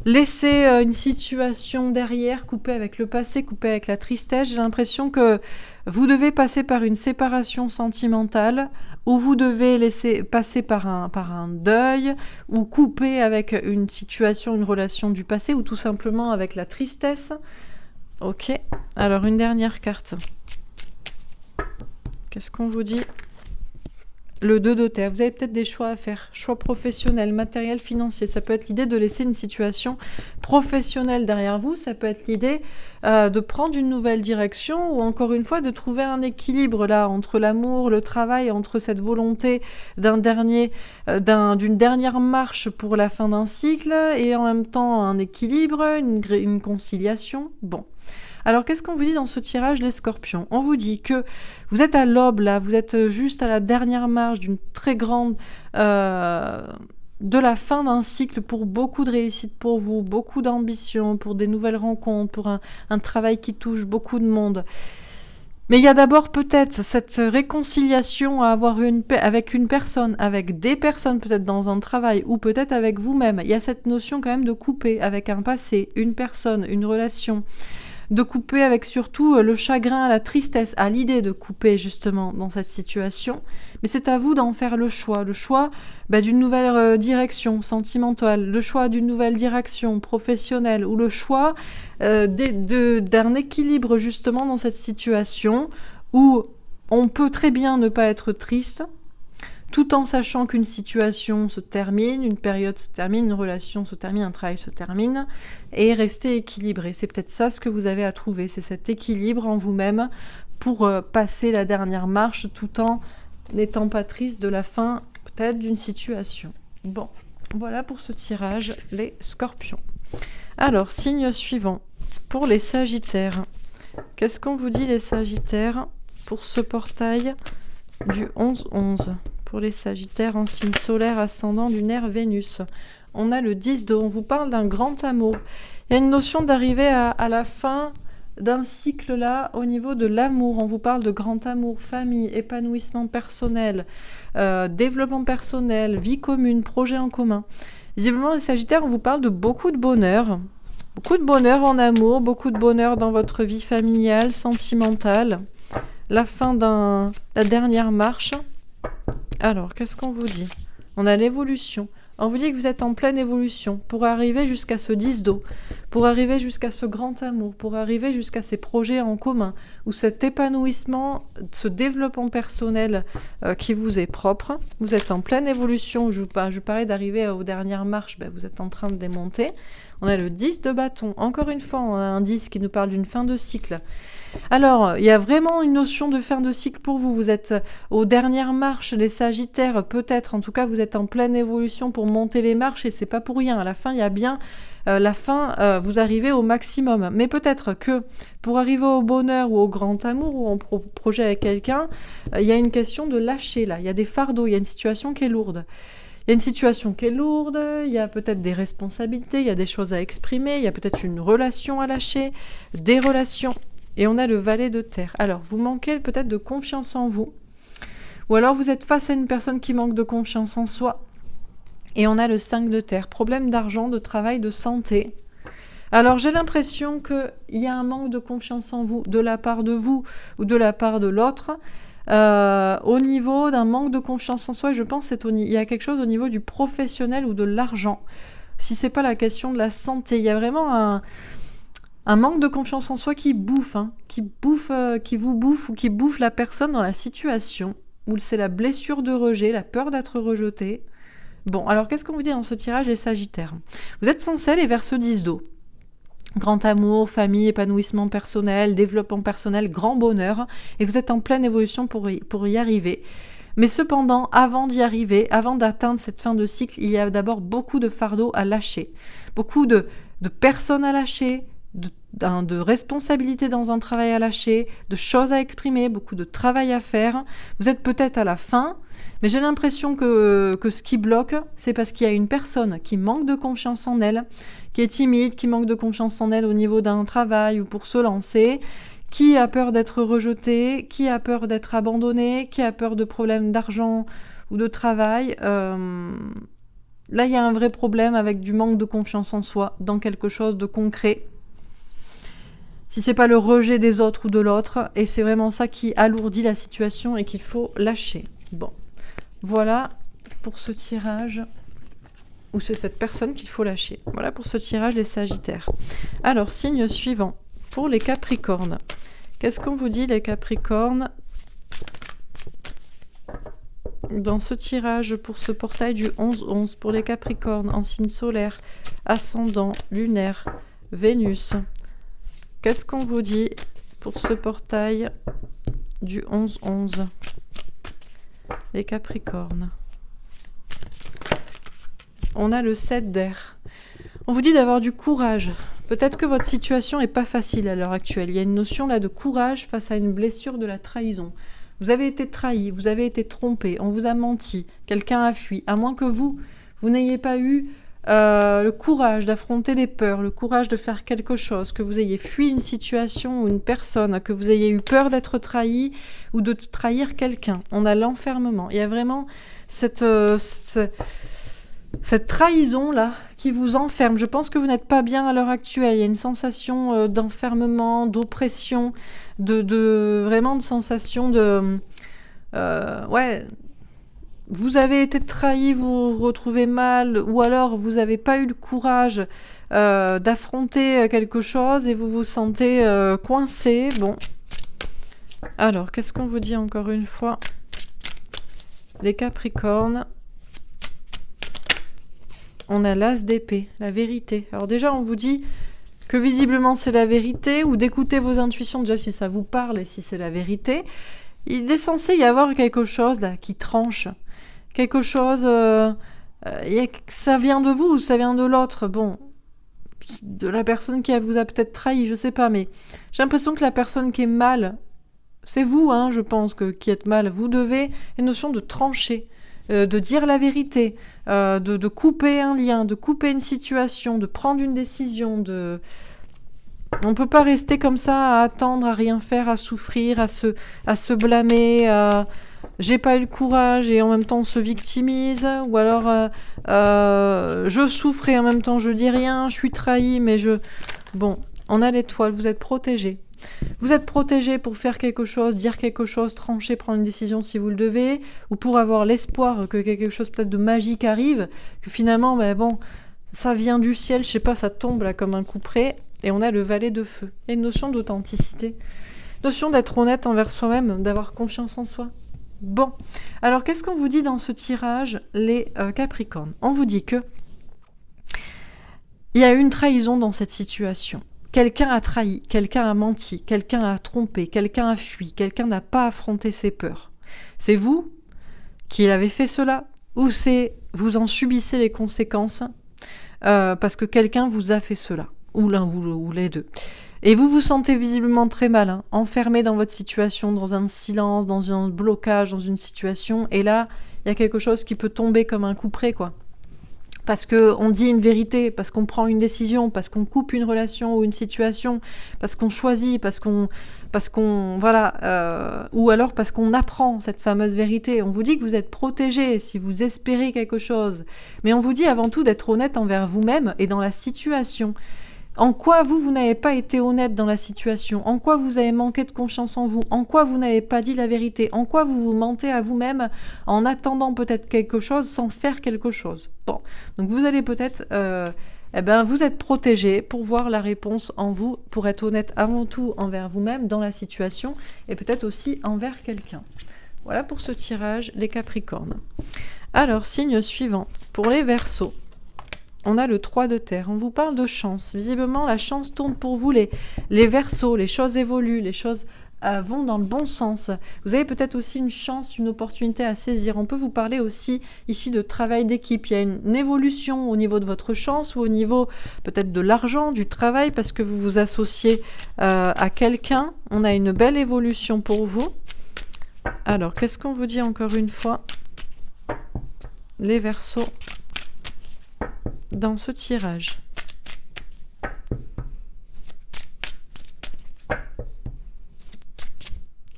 laisser une situation derrière, couper avec le passé, couper avec la tristesse. J'ai l'impression que vous devez passer par une séparation sentimentale, ou vous devez laisser passer par un deuil, ou couper avec une situation, une relation du passé, ou tout simplement avec la tristesse. Ok, alors une dernière carte. Qu'est-ce qu'on vous dit? Le 2 de terre. Vous avez peut-être des choix à faire. Choix professionnel, matériel, financier. Ça peut être l'idée de laisser une situation professionnelle derrière vous. Ça peut être l'idée de prendre une nouvelle direction, ou encore une fois de trouver un équilibre là entre l'amour, le travail, entre cette volonté d'une dernière marche pour la fin d'un cycle et en même temps un équilibre, une conciliation. Bon. Alors, qu'est-ce qu'on vous dit dans ce tirage, les scorpions? On vous dit que vous êtes à l'aube, là, vous êtes juste à la dernière marche d'une très grande... de la fin d'un cycle pour beaucoup de réussite pour vous, beaucoup d'ambition, pour des nouvelles rencontres, pour un travail qui touche beaucoup de monde. Mais il y a d'abord peut-être cette réconciliation à avoir avec une personne, avec des personnes peut-être dans un travail, ou peut-être avec vous-même. Il y a cette notion quand même de couper avec un passé, une personne, une relation. De couper avec surtout le chagrin, la tristesse, à l'idée de couper justement dans cette situation. Mais c'est à vous d'en faire le choix d'une nouvelle direction sentimentale, le choix d'une nouvelle direction professionnelle, ou le choix d'un équilibre justement dans cette situation où on peut très bien ne pas être triste, tout en sachant qu'une situation se termine, une période se termine, une relation se termine, un travail se termine, et rester équilibré. C'est peut-être ça ce que vous avez à trouver, c'est cet équilibre en vous-même pour passer la dernière marche tout en n'étant pas triste de la fin peut-être d'une situation. Bon, voilà pour ce tirage, les scorpions. Alors, signe suivant, pour les Sagittaires. Qu'est-ce qu'on vous dit les Sagittaires pour ce portail du 11-11? Pour les Sagittaires en signe solaire, ascendant, lunaire, Vénus. On a le 10 d'eau, on vous parle d'un grand amour. Il y a une notion d'arriver à la fin d'un cycle là au niveau de l'amour. On vous parle de grand amour, famille, épanouissement personnel, développement personnel, vie commune, projet en commun. Visiblement les Sagittaires, on vous parle de beaucoup de bonheur en amour, beaucoup de bonheur dans votre vie familiale, sentimentale, la fin la dernière marche. Alors, qu'est-ce qu'on vous dit? On a l'évolution. On vous dit que vous êtes en pleine évolution pour arriver jusqu'à ce 10 d'eau, pour arriver jusqu'à ce grand amour, pour arriver jusqu'à ces projets en commun, ou cet épanouissement, ce développement personnel qui vous est propre. Vous êtes en pleine évolution. Je parlais d'arriver aux dernières marches, vous êtes en train de démonter. On a le 10 de bâton. Encore une fois, on a un 10 qui nous parle d'une fin de cycle. Alors, il y a vraiment une notion de fin de cycle pour vous. Vous êtes aux dernières marches, les Sagittaires, peut-être. En tout cas, vous êtes en pleine évolution pour monter les marches et c'est pas pour rien. À la fin, il y a bien la fin, vous arrivez au maximum. Mais peut-être que pour arriver au bonheur ou au grand amour ou en projet avec quelqu'un, il y a une question de lâcher là. Il y a des fardeaux, il y a une situation qui est lourde. Il y a une situation qui est lourde, il y a peut-être des responsabilités, il y a des choses à exprimer, il y a peut-être une relation à lâcher, des relations. Et on a le valet de terre. Alors, vous manquez peut-être de confiance en vous. Ou alors, vous êtes face à une personne qui manque de confiance en soi. Et on a le 5 de terre. Problème d'argent, de travail, de santé. Alors, j'ai l'impression qu'il y a un manque de confiance en vous, de la part de vous ou de la part de l'autre. Au niveau d'un manque de confiance en soi, je pense qu'il y a quelque chose au niveau du professionnel ou de l'argent. Si c'est pas la question de la santé, il y a vraiment un manque de confiance en soi qui bouffe, qui vous bouffe ou qui bouffe la personne dans la situation où c'est la blessure de rejet, la peur d'être rejeté. Bon, alors qu'est-ce qu'on vous dit dans ce tirage, les Sagittaires? Vous êtes censés aller vers ce 10 d'eau. Grand amour, famille, épanouissement personnel, développement personnel, grand bonheur. Et vous êtes en pleine évolution pour y arriver. Mais cependant, avant d'y arriver, avant d'atteindre cette fin de cycle, il y a d'abord beaucoup de fardeaux à lâcher. Beaucoup de personnes à lâcher, de responsabilités dans un travail à lâcher, de choses à exprimer, beaucoup de travail à faire. Vous êtes peut-être à la fin, mais j'ai l'impression que ce qui bloque, c'est parce qu'il y a une personne qui manque de confiance en elle, qui est timide, qui manque de confiance en elle au niveau d'un travail ou pour se lancer, qui a peur d'être rejeté, qui a peur d'être abandonné, qui a peur de problèmes d'argent ou de travail. Là, il y a un vrai problème avec du manque de confiance en soi dans quelque chose de concret. Si c'est pas le rejet des autres ou de l'autre, et c'est vraiment ça qui alourdit la situation et qu'il faut lâcher. Bon, voilà pour ce tirage, ou c'est cette personne qu'il faut lâcher. Voilà pour ce tirage, les Sagittaires. Alors, signe suivant, pour les Capricornes. Qu'est-ce qu'on vous dit, les Capricornes, dans ce tirage pour ce portail du 11-11, pour les Capricornes en signe solaire, ascendant, lunaire, Vénus? Qu'est-ce qu'on vous dit pour ce portail du 11-11, les Capricornes? On a le 7 d'air. On vous dit d'avoir du courage. Peut-être que votre situation n'est pas facile à l'heure actuelle. Il y a une notion là de courage face à une blessure de la trahison. Vous avez été trahi, vous avez été trompé, on vous a menti, quelqu'un a fui. À moins que vous n'ayez pas eu le courage d'affronter des peurs, le courage de faire quelque chose, que vous ayez fui une situation ou une personne, que vous ayez eu peur d'être trahi ou de trahir quelqu'un. On a l'enfermement. Il y a vraiment cette trahison-là qui vous enferme. Je pense que vous n'êtes pas bien à l'heure actuelle. Il y a une sensation d'enfermement, d'oppression, vraiment de sensation de... vous avez été trahi, vous vous retrouvez mal, ou alors vous n'avez pas eu le courage d'affronter quelque chose et vous vous sentez coincé. Bon. Alors, qu'est-ce qu'on vous dit encore une fois? Les Capricornes. On a l'as d'épée, la vérité. Alors déjà, on vous dit que visiblement c'est la vérité, ou d'écouter vos intuitions, déjà si ça vous parle et si c'est la vérité. Il est censé y avoir quelque chose là qui tranche. Quelque chose... ça vient de vous ou ça vient de l'autre? Bon, de la personne qui vous a peut-être trahi, je sais pas, mais j'ai l'impression que la personne qui est mal, c'est vous, je pense, qui êtes mal. Vous devez une notion de trancher, de dire la vérité, de couper un lien, de couper une situation, de prendre une décision, On ne peut pas rester comme ça à attendre, à rien faire, à souffrir, à se blâmer, j'ai pas eu le courage et en même temps on se victimise, ou alors je souffre et en même temps je dis rien, je suis trahi, mais Bon, on a l'étoile, vous êtes protégés. Vous êtes protégés pour faire quelque chose, dire quelque chose, trancher, prendre une décision si vous le devez, ou pour avoir l'espoir que quelque chose peut-être de magique arrive, que finalement, ça vient du ciel, je sais pas, ça tombe là comme un coup près, et on a le valet de feu. Il y a une notion d'authenticité, notion d'être honnête envers soi-même, d'avoir confiance en soi. Bon, alors qu'est-ce qu'on vous dit dans ce tirage, les Capricornes ? On vous dit que il y a eu une trahison dans cette situation. Quelqu'un a trahi, quelqu'un a menti, quelqu'un a trompé, quelqu'un a fui, quelqu'un n'a pas affronté ses peurs. C'est vous qui avez fait cela, ou c'est vous en subissez les conséquences parce que quelqu'un vous a fait cela, ou l'un ou les deux. Et vous vous sentez visiblement très mal, enfermé dans votre situation, dans un silence, dans un blocage, dans une situation, et là, il y a quelque chose qui peut tomber comme un coup près, quoi. Parce qu'on dit une vérité, parce qu'on prend une décision, parce qu'on coupe une relation ou une situation, parce qu'on choisit, ou alors parce qu'on apprend cette fameuse vérité. On vous dit que vous êtes protégé si vous espérez quelque chose, mais on vous dit avant tout d'être honnête envers vous-même et dans la situation. En quoi vous n'avez pas été honnête dans la situation ? En quoi vous avez manqué de confiance en vous ? En quoi vous n'avez pas dit la vérité ? En quoi vous vous mentez à vous-même en attendant peut-être quelque chose sans faire quelque chose ? Bon, donc vous allez peut-être... vous êtes protégé pour voir la réponse en vous, pour être honnête avant tout envers vous-même dans la situation et peut-être aussi envers quelqu'un. Voilà pour ce tirage, les Capricornes. Alors, signe suivant, pour les Verseaux. On a le 3 de terre, on vous parle de chance. Visiblement, la chance tourne pour vous, les Verseaux, les choses évoluent, les choses vont dans le bon sens. Vous avez peut-être aussi une chance, une opportunité à saisir. On peut vous parler aussi ici de travail d'équipe. Il y a une évolution au niveau de votre chance ou au niveau peut-être de l'argent, du travail, parce que vous vous associez à quelqu'un. On a une belle évolution pour vous. Alors, qu'est-ce qu'on vous dit encore une fois ? Les Verseaux dans ce tirage.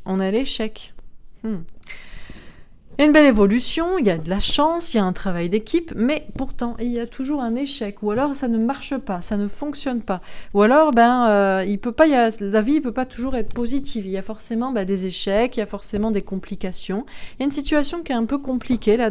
On a l'échec. Il y a une belle évolution, il y a de la chance, il y a un travail d'équipe, mais pourtant, il y a toujours un échec. Ou alors, ça ne marche pas, ça ne fonctionne pas. Ou alors, la vie ne peut pas toujours être positive. Il y a forcément des échecs, il y a forcément des complications. Il y a une situation qui est un peu compliquée, là,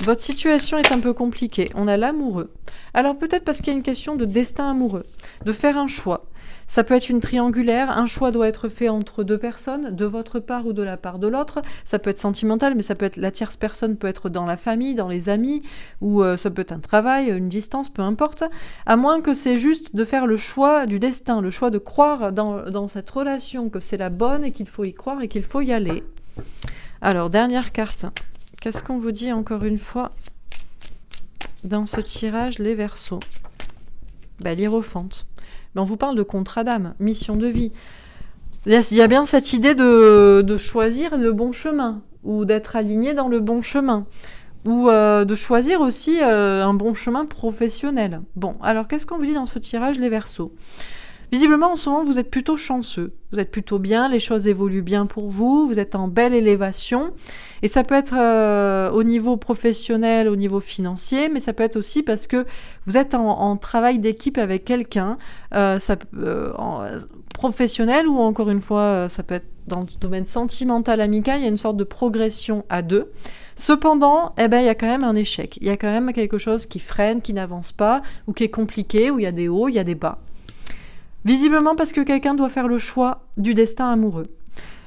Votre situation est un peu compliquée. On a l'amoureux. Alors peut-être parce qu'il y a une question de destin amoureux, de faire un choix. Ça peut être une triangulaire, un choix doit être fait entre deux personnes, de votre part ou de la part de l'autre. Ça peut être sentimental, mais ça peut être la tierce personne, peut être dans la famille, dans les amis, ou ça peut être un travail, une distance, peu importe. À moins que c'est juste de faire le choix du destin, le choix de croire dans cette relation, que c'est la bonne et qu'il faut y croire et qu'il faut y aller. Alors, dernière carte. Qu'est-ce qu'on vous dit encore une fois dans ce tirage, les Verseaux ? L'Hiérophante. On vous parle de contrat d'âme, mission de vie. Il y a bien cette idée de choisir le bon chemin, ou d'être aligné dans le bon chemin, ou de choisir aussi un bon chemin professionnel. Bon, alors qu'est-ce qu'on vous dit dans ce tirage, les Verseaux ? Visiblement, en ce moment, vous êtes plutôt chanceux. Vous êtes plutôt bien, les choses évoluent bien pour vous, vous êtes en belle élévation. Et ça peut être au niveau professionnel, au niveau financier, mais ça peut être aussi parce que vous êtes en travail d'équipe avec quelqu'un, professionnel ou encore une fois, ça peut être dans le domaine sentimental, amical, il y a une sorte de progression à deux. Cependant, il y a quand même un échec. Il y a quand même quelque chose qui freine, qui n'avance pas, ou qui est compliqué, où il y a des hauts, il y a des bas. Visiblement parce que quelqu'un doit faire le choix du destin amoureux.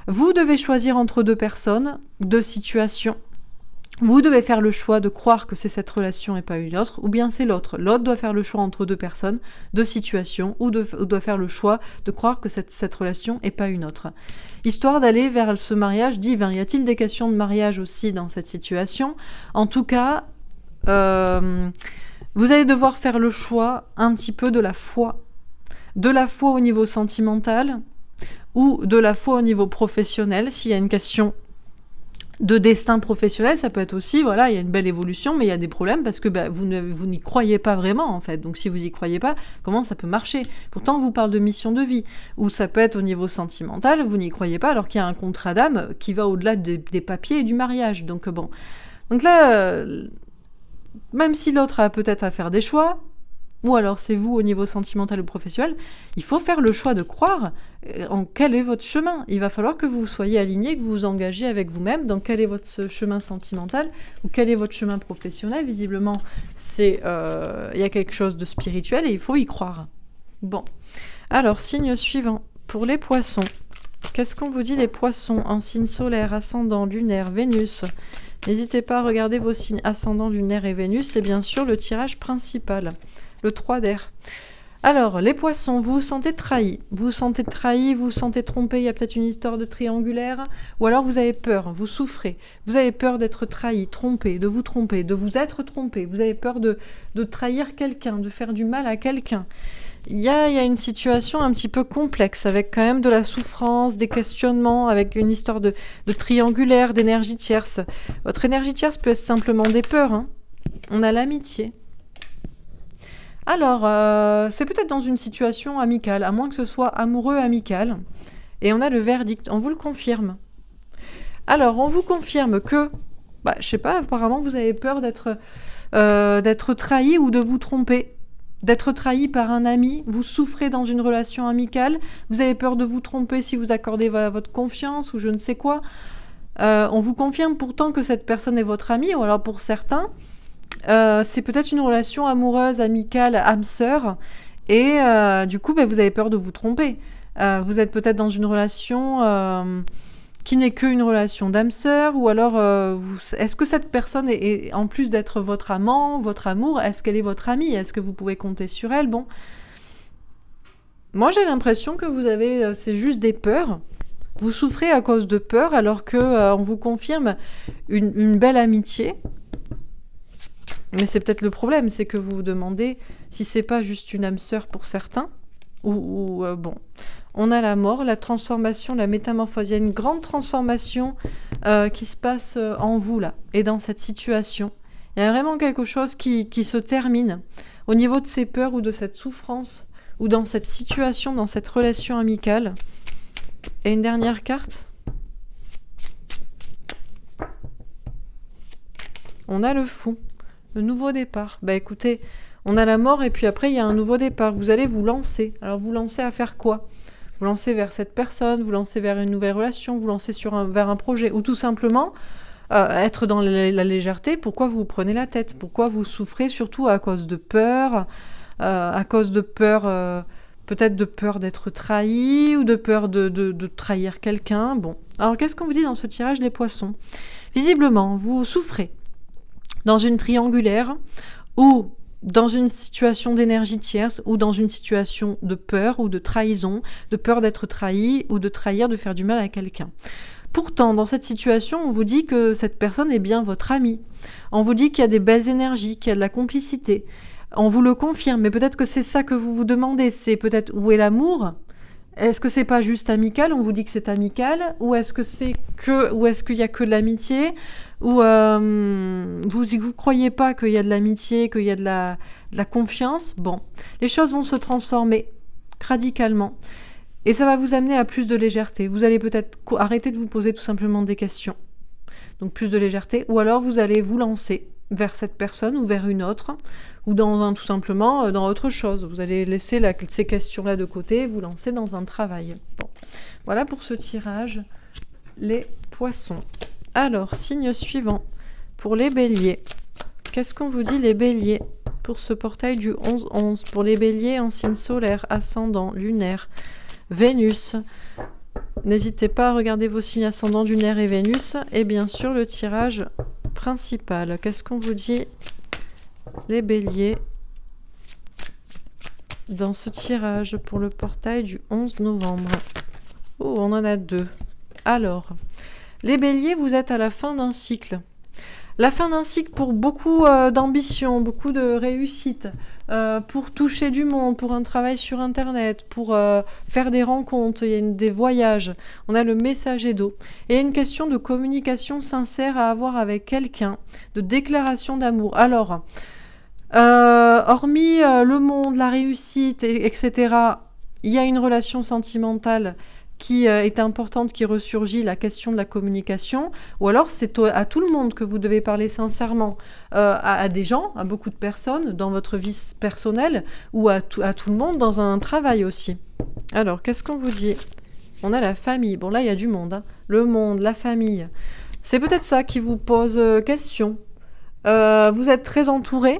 Vous devez choisir entre deux personnes, deux situations. Vous devez faire le choix de croire que c'est cette relation et pas une autre, ou bien c'est l'autre. L'autre doit faire le choix entre deux personnes, deux situations, ou doit faire le choix de croire que cette relation et pas une autre. Histoire d'aller vers ce mariage divin. Y a-t-il des questions de mariage aussi dans cette situation ? En tout cas, Vous allez devoir faire le choix un petit peu de la foi. De la foi au niveau sentimental ou de la foi au niveau professionnel. S'il y a une question de destin professionnel, ça peut être aussi, voilà, il y a une belle évolution, mais il y a des problèmes parce que vous n'y croyez pas vraiment, en fait. Donc, si vous n'y croyez pas, comment ça peut marcher? Pourtant, on vous parle de mission de vie. Ou ça peut être au niveau sentimental, vous n'y croyez pas, alors qu'il y a un contrat d'âme qui va au-delà des papiers et du mariage. Donc, bon. Donc là, même si l'autre a peut-être à faire des choix, ou alors c'est vous au niveau sentimental ou professionnel, il faut faire le choix de croire en quel est votre chemin. Il va falloir que vous soyez aligné, que vous vous engagez avec vous-même dans quel est votre chemin sentimental ou quel est votre chemin professionnel. Visiblement, il y a quelque chose de spirituel et il faut y croire. Bon, alors signe suivant. Pour les poissons, qu'est-ce qu'on vous dit les poissons en signe solaire, ascendant, lunaire, Vénus? N'hésitez pas à regarder vos signes ascendant, lunaire et Vénus, c'est bien sûr le tirage principal. Le 3 d'air. Alors, les poissons, vous vous sentez trahi. Vous vous sentez trahi, vous vous sentez trompé, il y a peut-être une histoire de triangulaire, ou alors vous avez peur, vous souffrez. Vous avez peur d'être trahi, trompé, de vous être trompé. Vous avez peur de trahir quelqu'un, de faire du mal à quelqu'un. Il y a une situation un petit peu complexe, avec quand même de la souffrance, des questionnements, avec une histoire de triangulaire, d'énergie tierce. Votre énergie tierce peut être simplement des peurs. Hein. On a l'amitié. Alors, c'est peut-être dans une situation amicale, à moins que ce soit amoureux amical. Et on a le verdict, on vous le confirme. Alors, on vous confirme que, je sais pas, apparemment vous avez peur d'être trahi ou de vous tromper. D'être trahi par un ami, vous souffrez dans une relation amicale, vous avez peur de vous tromper si vous accordez votre confiance ou je ne sais quoi. On vous confirme pourtant que cette personne est votre ami, ou alors pour certains... c'est peut-être une relation amoureuse, amicale, âme-sœur, et du coup, vous avez peur de vous tromper. Vous êtes peut-être dans une relation qui n'est qu'une relation d'âme-sœur, ou alors, est-ce que cette personne est, en plus d'être votre amant, votre amour, est-ce qu'elle est votre amie? Est-ce que vous pouvez compter sur elle? Bon. Moi, j'ai l'impression que vous avez, c'est juste des peurs. Vous souffrez à cause de peurs, alors que on vous confirme une belle amitié. Mais c'est peut-être le problème, c'est que vous vous demandez si c'est pas juste une âme sœur pour certains, bon. On a la mort, la transformation, la métamorphose. Il y a une grande transformation qui se passe en vous, là, et dans cette situation. Il y a vraiment quelque chose qui se termine au niveau de ces peurs ou de cette souffrance, ou dans cette situation, dans cette relation amicale. Et une dernière carte. On a le fou. Le nouveau départ. Écoutez, on a la mort et puis après il y a un nouveau départ. Vous allez vous lancer. Alors vous lancez à faire quoi? Vous lancez vers cette personne, vous lancez vers une nouvelle relation, vous lancez vers un projet. Ou tout simplement, être dans la légèreté. Pourquoi vous prenez la tête? Pourquoi vous souffrez surtout à cause de peur? À cause de peur, peut-être de peur d'être trahi ou de peur de trahir quelqu'un. Bon. Alors qu'est-ce qu'on vous dit dans ce tirage, les poissons? Visiblement, vous souffrez dans une triangulaire ou dans une situation d'énergie tierce ou dans une situation de peur ou de trahison, de peur d'être trahi ou de trahir, de faire du mal à quelqu'un. Pourtant, dans cette situation, on vous dit que cette personne est bien votre amie. On vous dit qu'il y a des belles énergies, qu'il y a de la complicité. On vous le confirme, mais peut-être que c'est ça que vous vous demandez. C'est peut-être où est l'amour ? Est-ce que c'est pas juste amical? On vous dit que c'est amical, ou est-ce qu'il y a que de l'amitié, ou vous croyez pas qu'il y a de l'amitié, qu'il y a de la confiance? Bon, les choses vont se transformer radicalement, et ça va vous amener à plus de légèreté. Vous allez peut-être arrêter de vous poser tout simplement des questions, donc plus de légèreté, ou alors vous allez vous lancer vers cette personne ou vers une autre, ou tout simplement dans autre chose. Vous allez laisser ces questions-là de côté et vous lancer dans un travail. Bon, voilà pour ce tirage, les poissons. Alors, signe suivant, pour les béliers. Qu'est-ce qu'on vous dit, les béliers, pour ce portail du 11-11? Pour les béliers en signe solaire, ascendant, lunaire, Vénus. N'hésitez pas à regarder vos signes ascendants, lunaire et Vénus. Et bien sûr, le tirage principal. Qu'est-ce qu'on vous dit, les béliers, dans ce tirage pour le portail du 11 novembre? Oh, on en a deux. Alors, les béliers, vous êtes à la fin d'un cycle. La fin d'un cycle pour beaucoup d'ambition, beaucoup de réussite, pour toucher du monde, pour un travail sur Internet, pour faire des rencontres, il y a des voyages. On a le messager d'eau. Et une question de communication sincère à avoir avec quelqu'un, de déclaration d'amour. Alors, hormis le monde, la réussite, etc., il y a une relation sentimentale qui est importante, qui ressurgit, la question de la communication, ou alors c'est à tout le monde que vous devez parler sincèrement, à des gens, à beaucoup de personnes, dans votre vie personnelle, ou à tout le monde dans un travail aussi. Alors, qu'est-ce qu'on vous dit? On a la famille. Bon, là, il y a du monde. Hein. Le monde, la famille. C'est peut-être ça qui vous pose question. Vous êtes très entouré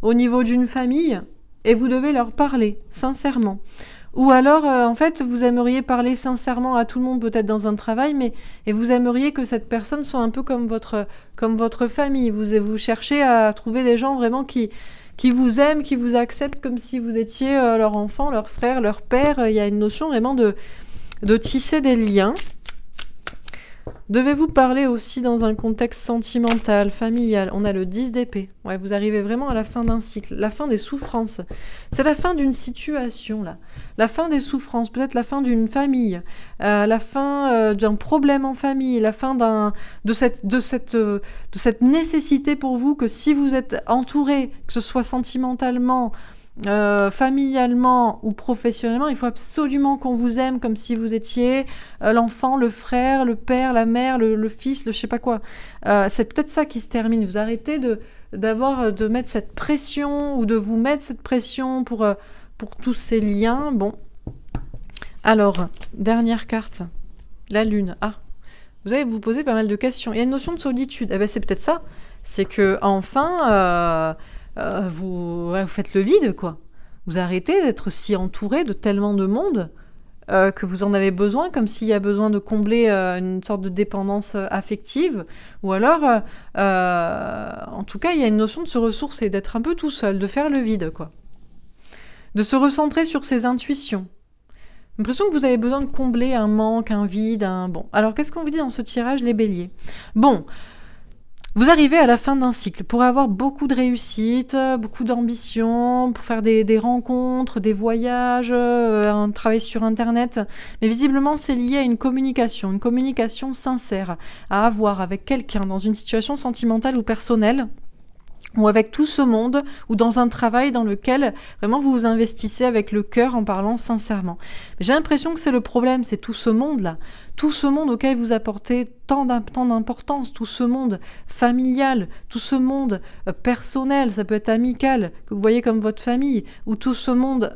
au niveau d'une famille et vous devez leur parler sincèrement. Ou alors, en fait, vous aimeriez parler sincèrement à tout le monde, peut-être dans un travail, et vous aimeriez que cette personne soit un peu comme votre famille. Vous cherchez à trouver des gens vraiment qui vous aiment, qui vous acceptent comme si vous étiez leur enfant, leur frère, leur père. Il y a une notion vraiment de tisser des liens. Devez-vous parler aussi dans un contexte sentimental, familial? On a le 10 d'épée. Ouais, vous arrivez vraiment à la fin d'un cycle, la fin des souffrances. C'est la fin d'une situation, là. La fin des souffrances, peut-être la fin d'une famille, la fin d'un problème en famille, la fin de cette nécessité pour vous que si vous êtes entouré, que ce soit sentimentalement, familialement ou professionnellement, il faut absolument qu'on vous aime comme si vous étiez l'enfant, le frère, le père, la mère, le fils, le je sais pas quoi. C'est peut-être ça qui se termine. Vous arrêtez de mettre cette pression ou de vous mettre cette pression pour tous ces liens. Bon. Alors, dernière carte. La lune. Ah, vous allez vous poser pas mal de questions. Il y a une notion de solitude. Eh ben, c'est peut-être ça. C'est que enfin... vous faites le vide, quoi. Vous arrêtez d'être si entouré de tellement de monde que vous en avez besoin, comme s'il y a besoin de combler une sorte de dépendance affective. Ou alors, en tout cas, il y a une notion de se ressourcer, d'être un peu tout seul, de faire le vide, quoi. De se recentrer sur ses intuitions. J'ai l'impression que vous avez besoin de combler un manque, un vide, un... Bon, alors qu'est-ce qu'on vous dit dans ce tirage, les béliers? Bon... Vous arrivez à la fin d'un cycle pour avoir beaucoup de réussite, beaucoup d'ambition, pour faire des rencontres, des voyages, un travail sur Internet. Mais visiblement, c'est lié à une communication sincère à avoir avec quelqu'un dans une situation sentimentale ou personnelle, ou avec tout ce monde, ou dans un travail dans lequel vraiment vous vous investissez avec le cœur en parlant sincèrement. Mais j'ai l'impression que c'est le problème, c'est tout ce monde-là, tout ce monde auquel vous apportez tant d'importance, tout ce monde familial, tout ce monde personnel, ça peut être amical, que vous voyez comme votre famille, ou tout ce monde...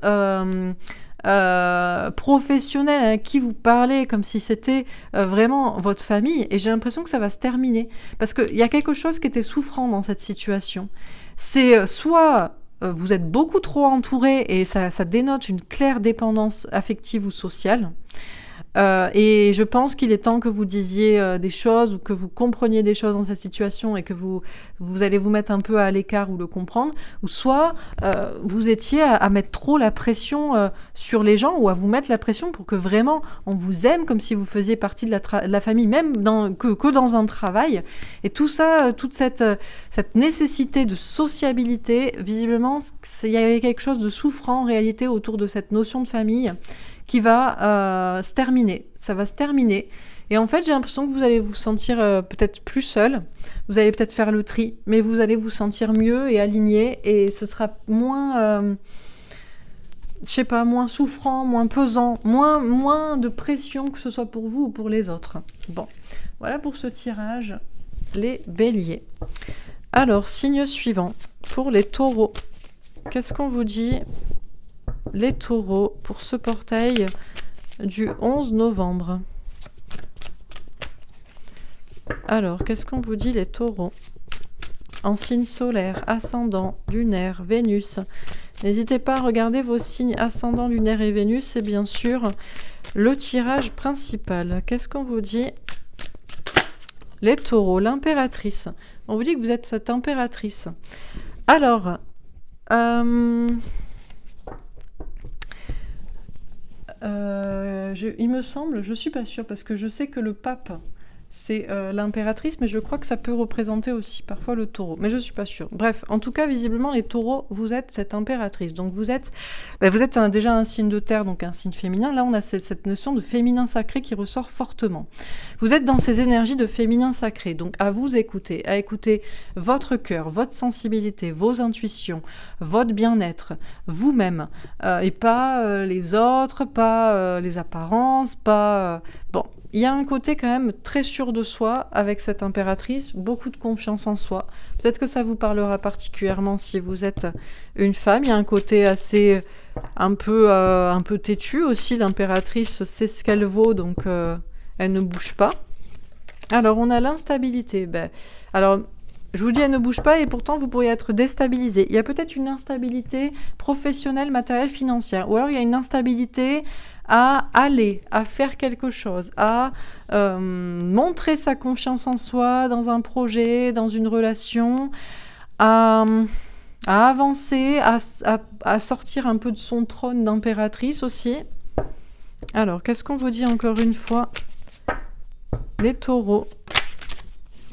professionnel à qui vous parlez comme si c'était vraiment votre famille, et j'ai l'impression que ça va se terminer parce qu'il y a quelque chose qui était souffrant dans cette situation. C'est soit vous êtes beaucoup trop entouré et ça dénote une claire dépendance affective ou sociale, et je pense qu'il est temps que vous disiez des choses ou que vous compreniez des choses dans cette situation et que vous allez vous mettre un peu à l'écart ou le comprendre, ou soit vous étiez à mettre trop la pression sur les gens ou à vous mettre la pression pour que vraiment on vous aime comme si vous faisiez partie de la famille, même que dans un travail. Et tout ça, toute cette nécessité de sociabilité, visiblement, il y avait quelque chose de souffrant en réalité autour de cette notion de famille qui va se terminer. Ça va se terminer. Et en fait, j'ai l'impression que vous allez vous sentir peut-être plus seul. Vous allez peut-être faire le tri, mais vous allez vous sentir mieux et aligné. Et ce sera moins, je sais pas, moins souffrant, moins pesant, moins de pression, que ce soit pour vous ou pour les autres. Bon, voilà pour ce tirage, les béliers. Alors, signe suivant, pour les taureaux. Qu'est-ce qu'on vous dit ? Les taureaux, pour ce portail du 11 novembre. Alors, qu'est-ce qu'on vous dit, les taureaux? En signe solaire, ascendant, lunaire, Vénus. N'hésitez pas à regarder vos signes ascendant, lunaire et Vénus. C'est bien sûr le tirage principal. Qu'est-ce qu'on vous dit? Les taureaux, l'impératrice. On vous dit que vous êtes cette impératrice. Alors... il me semble, je suis pas sûre, parce que je sais que le pape c'est l'impératrice, mais je crois que ça peut représenter aussi parfois le taureau, mais je suis pas sûre. Bref, en tout cas, visiblement, les taureaux, vous êtes cette impératrice. Donc vous êtes déjà un signe de terre, donc un signe féminin. Là, on a cette notion de féminin sacré qui ressort fortement. Vous êtes dans ces énergies de féminin sacré, donc à vous écouter, à écouter votre cœur, votre sensibilité, vos intuitions, votre bien-être, vous-même, et pas les autres, pas les apparences, pas... Bon, il y a un côté quand même très sûr de soi avec cette impératrice, beaucoup de confiance en soi. Peut-être que ça vous parlera particulièrement si vous êtes une femme. Il y a un côté assez un peu têtu aussi. L'impératrice sait ce qu'elle vaut, donc elle ne bouge pas. Alors on a l'instabilité. Alors je vous dis, elle ne bouge pas et pourtant vous pourriez être déstabilisé. Il y a peut-être une instabilité professionnelle, matérielle, financière. Ou alors il y a une instabilité à aller, à faire quelque chose, à montrer sa confiance en soi dans un projet, dans une relation, à avancer, à sortir un peu de son trône d'impératrice aussi. Alors, qu'est-ce qu'on vous dit encore une fois? Les taureaux.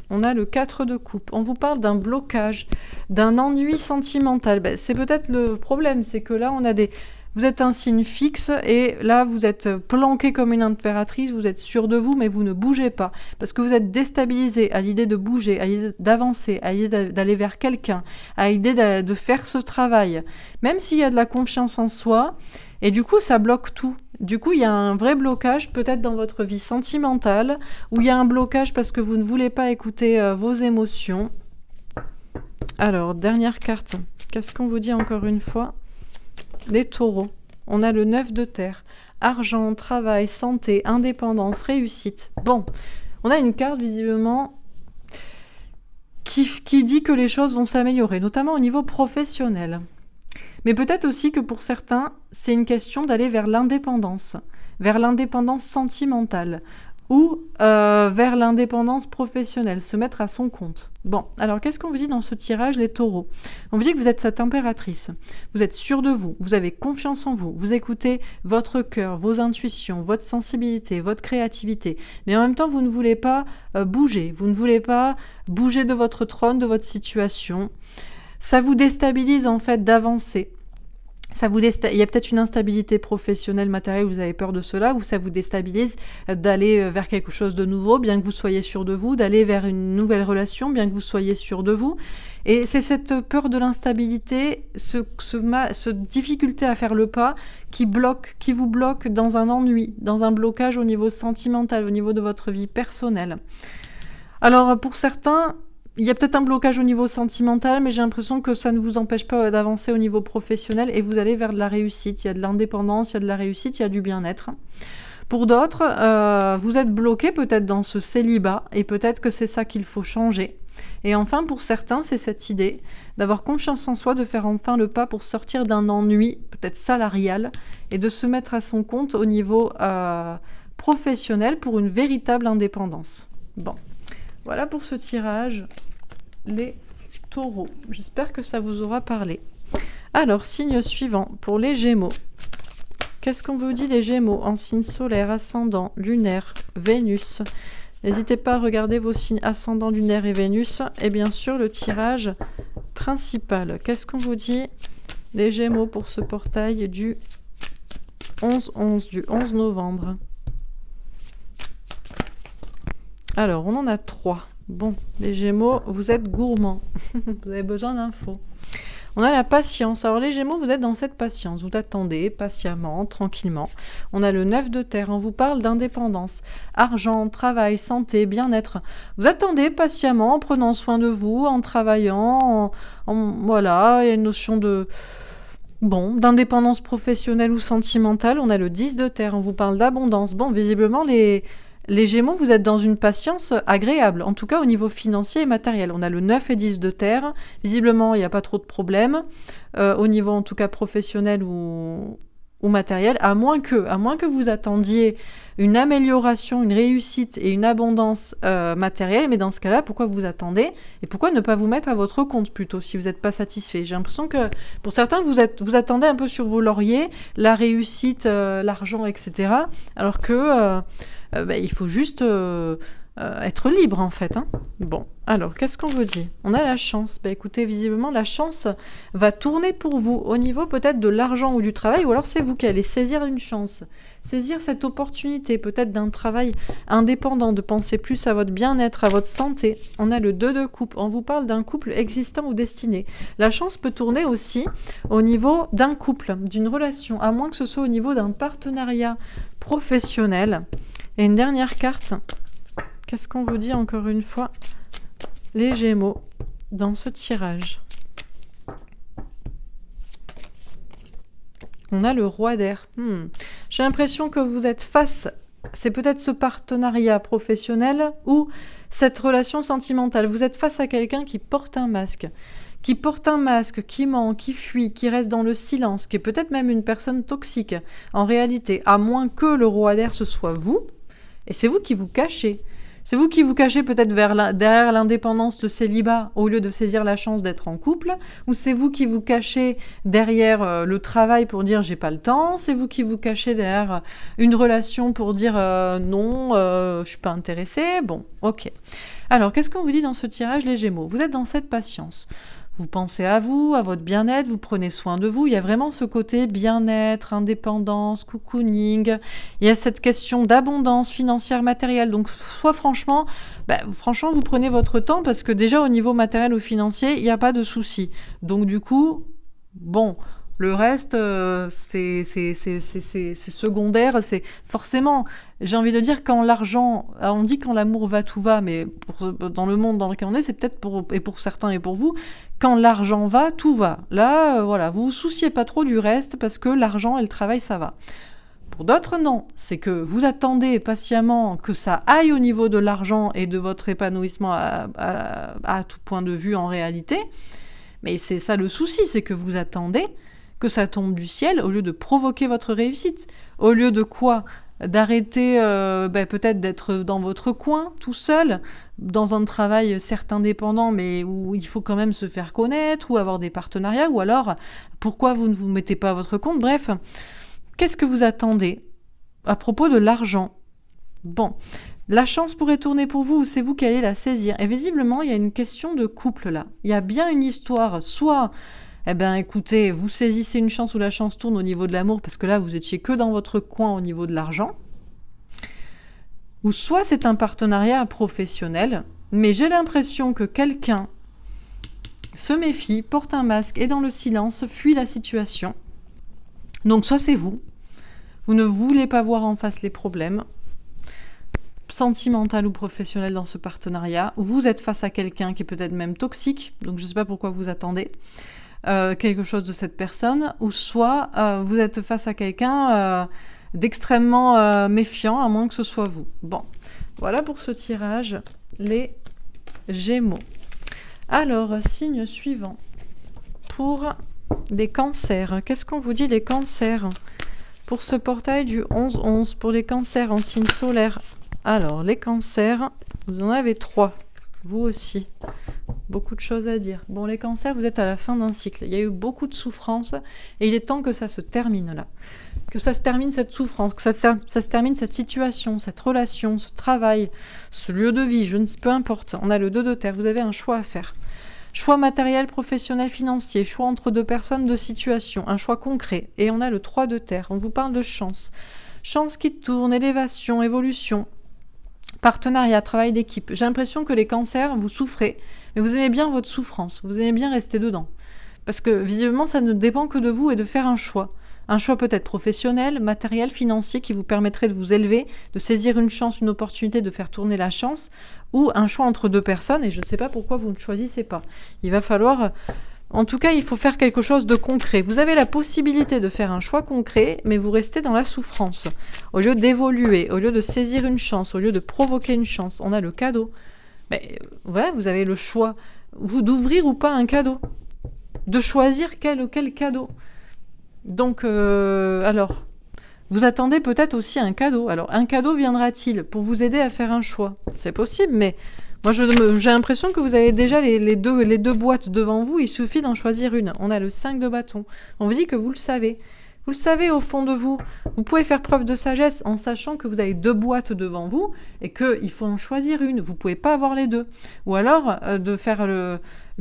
On a le 4 de coupe. On vous parle d'un blocage, d'un ennui sentimental. C'est peut-être le problème, c'est que là, on a des... Vous êtes un signe fixe et là, vous êtes planqué comme une impératrice, vous êtes sûr de vous, mais vous ne bougez pas. Parce que vous êtes déstabilisé à l'idée de bouger, à l'idée d'avancer, à l'idée d'aller vers quelqu'un, à l'idée de faire ce travail. Même s'il y a de la confiance en soi, et du coup, ça bloque tout. Du coup, il y a un vrai blocage peut-être dans votre vie sentimentale, où il y a un blocage parce que vous ne voulez pas écouter vos émotions. Alors, dernière carte. Qu'est-ce qu'on vous dit encore une fois? Les taureaux. On a le 9 de terre. Argent, travail, santé, indépendance, réussite. Bon, on a une carte visiblement qui dit que les choses vont s'améliorer, notamment au niveau professionnel. Mais peut-être aussi que pour certains, c'est une question d'aller vers l'indépendance sentimentale, ou vers l'indépendance professionnelle, se mettre à son compte. Bon, alors qu'est-ce qu'on vous dit dans ce tirage, les taureaux? On vous dit que vous êtes cette impératrice, vous êtes sûr de vous, vous avez confiance en vous, vous écoutez votre cœur, vos intuitions, votre sensibilité, votre créativité, mais en même temps, vous ne voulez pas bouger, vous ne voulez pas bouger de votre trône, de votre situation. Ça vous déstabilise en fait d'avancer. Il y a peut-être une instabilité professionnelle, matérielle, vous avez peur de cela, ou ça vous déstabilise d'aller vers quelque chose de nouveau, bien que vous soyez sûr de vous, d'aller vers une nouvelle relation, bien que vous soyez sûr de vous. Et c'est cette peur de l'instabilité, cette difficulté à faire le pas qui vous bloque dans un ennui, dans un blocage au niveau sentimental, au niveau de votre vie personnelle. Alors pour certains, il y a peut-être un blocage au niveau sentimental, mais j'ai l'impression que ça ne vous empêche pas d'avancer au niveau professionnel et vous allez vers de la réussite. Il y a de l'indépendance, il y a de la réussite, il y a du bien-être. Pour d'autres, vous êtes bloqué peut-être dans ce célibat et peut-être que c'est ça qu'il faut changer. Et enfin, pour certains, c'est cette idée d'avoir confiance en soi, de faire enfin le pas pour sortir d'un ennui, peut-être salarial, et de se mettre à son compte au niveau professionnel pour une véritable indépendance. Bon, voilà pour ce tirage. Les taureaux. J'espère que ça vous aura parlé. Alors, signe suivant, pour les gémeaux. Qu'est-ce qu'on vous dit les gémeaux en signe solaire, ascendant, lunaire, Vénus? N'hésitez pas à regarder vos signes ascendant, lunaire et Vénus. Et bien sûr, le tirage principal. Qu'est-ce qu'on vous dit les gémeaux pour ce portail du 11-11, du 11 novembre? Alors, on en a 3. Bon, les Gémeaux, vous êtes gourmands. Vous avez besoin d'infos. On a la patience. Alors les Gémeaux, vous êtes dans cette patience. Vous attendez patiemment, tranquillement. On a le 9 de terre. On vous parle d'indépendance. Argent, travail, santé, bien-être. Vous attendez patiemment, en prenant soin de vous, en travaillant. Voilà, il y a une notion d'indépendance professionnelle ou sentimentale. On a le 10 de terre. On vous parle d'abondance. Bon, visiblement, les Gémeaux, vous êtes dans une patience agréable, en tout cas au niveau financier et matériel. On a le 9 et 10 de terre. Visiblement, il n'y a pas trop de problèmes au niveau en tout cas professionnel ou matériel, à moins que vous attendiez une amélioration, une réussite et une abondance matérielle. Mais dans ce cas-là, pourquoi vous attendez? Et pourquoi ne pas vous mettre à votre compte plutôt si vous n'êtes pas satisfait? J'ai l'impression que pour certains, vous attendez un peu sur vos lauriers, la réussite, l'argent, etc. Alors que il faut juste être libre en fait. Hein. Bon, alors qu'est-ce qu'on vous dit? On a la chance. Bah écoutez, visiblement la chance va tourner pour vous au niveau peut-être de l'argent ou du travail, ou alors c'est vous qui allez saisir une chance, saisir cette opportunité peut-être d'un travail indépendant, de penser plus à votre bien-être, à votre santé. On a le 2 de coupe, on vous parle d'un couple existant ou destiné. La chance peut tourner aussi au niveau d'un couple, d'une relation, à moins que ce soit au niveau d'un partenariat professionnel. Et une dernière carte. Qu'est-ce qu'on vous dit encore une fois, les Gémeaux, dans ce tirage? On a le roi d'air. J'ai l'impression que vous êtes face, c'est peut-être ce partenariat professionnel ou cette relation sentimentale. Vous êtes face à quelqu'un qui porte un masque, qui ment, qui fuit, qui reste dans le silence, qui est peut-être même une personne toxique. En réalité, à moins que le roi d'air, ce soit vous, et c'est vous qui vous cachez. C'est vous qui vous cachez peut-être derrière l'indépendance de célibat au lieu de saisir la chance d'être en couple, ou c'est vous qui vous cachez derrière le travail pour dire j'ai pas le temps, c'est vous qui vous cachez derrière une relation pour dire non, je suis pas intéressée. Bon, ok. Alors, qu'est-ce qu'on vous dit dans ce tirage, les Gémeaux? Vous êtes dans cette patience. Vous pensez à vous, à votre bien-être, vous prenez soin de vous. Il y a vraiment ce côté bien-être, indépendance, cocooning. Il y a cette question d'abondance financière, matérielle. Donc, franchement, vous prenez votre temps parce que déjà, au niveau matériel ou financier, il n'y a pas de souci. Donc, du coup, bon... Le reste, c'est secondaire. C'est forcément, j'ai envie de dire, quand l'argent, on dit quand l'amour va, tout va, mais dans le monde dans lequel on est, c'est peut-être pour certains et pour vous, quand l'argent va, tout va. Là, voilà, vous vous souciez pas trop du reste parce que l'argent et le travail, ça va. Pour d'autres, non. C'est que vous attendez patiemment que ça aille au niveau de l'argent et de votre épanouissement à tout point de vue en réalité. Mais c'est ça le souci, c'est que vous attendez que ça tombe du ciel au lieu de provoquer votre réussite. Au lieu de quoi? D'arrêter peut-être d'être dans votre coin, tout seul, dans un travail certes indépendant, mais où il faut quand même se faire connaître, ou avoir des partenariats, ou alors, pourquoi vous ne vous mettez pas à votre compte? Bref, qu'est-ce que vous attendez à propos de l'argent? Bon, la chance pourrait tourner pour vous, ou c'est vous qui allez la saisir. Et visiblement, il y a une question de couple là. Il y a bien une histoire, soit... Eh bien, écoutez, vous saisissez une chance où la chance tourne au niveau de l'amour, parce que là, vous étiez que dans votre coin au niveau de l'argent. Ou soit c'est un partenariat professionnel, mais j'ai l'impression que quelqu'un se méfie, porte un masque, est dans le silence, fuit la situation. Donc, soit c'est vous. Vous ne voulez pas voir en face les problèmes, sentimental ou professionnel dans ce partenariat, ou vous êtes face à quelqu'un qui est peut-être même toxique, donc je ne sais pas pourquoi vous attendez quelque chose de cette personne, ou soit vous êtes face à quelqu'un d'extrêmement méfiant, à moins que ce soit vous. Bon, voilà pour ce tirage, les Gémeaux. Alors, signe suivant, pour les cancers. Qu'est-ce qu'on vous dit les cancers? Pour ce portail du 11-11, pour les cancers en signe solaire. Alors, les cancers, vous en avez 3, vous aussi. Beaucoup de choses à dire. Bon, les cancers, vous êtes à la fin d'un cycle. Il y a eu beaucoup de souffrance et il est temps que ça se termine là. Que ça se termine cette souffrance, que ça se termine cette situation, cette relation, ce travail, ce lieu de vie, peu importe. On a le 2 de terre, vous avez un choix à faire. Choix matériel, professionnel, financier, choix entre deux personnes, de situation, un choix concret. Et on a le 3 de terre, on vous parle de chance. Chance qui tourne, élévation, évolution. Partenariat, travail d'équipe. J'ai l'impression que les cancers, vous souffrez, mais vous aimez bien votre souffrance, vous aimez bien rester dedans. Parce que visiblement, ça ne dépend que de vous et de faire un choix. Un choix peut-être professionnel, matériel, financier, qui vous permettrait de vous élever, de saisir une chance, une opportunité, de faire tourner la chance, ou un choix entre deux personnes, et je ne sais pas pourquoi vous ne choisissez pas. Il va falloir... En tout cas, il faut faire quelque chose de concret. Vous avez la possibilité de faire un choix concret, mais vous restez dans la souffrance. Au lieu d'évoluer, au lieu de saisir une chance, au lieu de provoquer une chance, on a le cadeau. Mais ouais, vous avez le choix d'ouvrir ou pas un cadeau. De choisir quel cadeau. Donc, alors, vous attendez peut-être aussi un cadeau. Alors, un cadeau viendra-t-il pour vous aider à faire un choix? C'est possible, mais... Moi, j'ai l'impression que vous avez déjà les deux boîtes devant vous, il suffit d'en choisir une. On a le 5 de bâton. On vous dit que vous le savez. Vous le savez au fond de vous. Vous pouvez faire preuve de sagesse en sachant que vous avez 2 boîtes devant vous et qu'il faut en choisir une. Vous ne pouvez pas avoir les deux. Ou alors de faire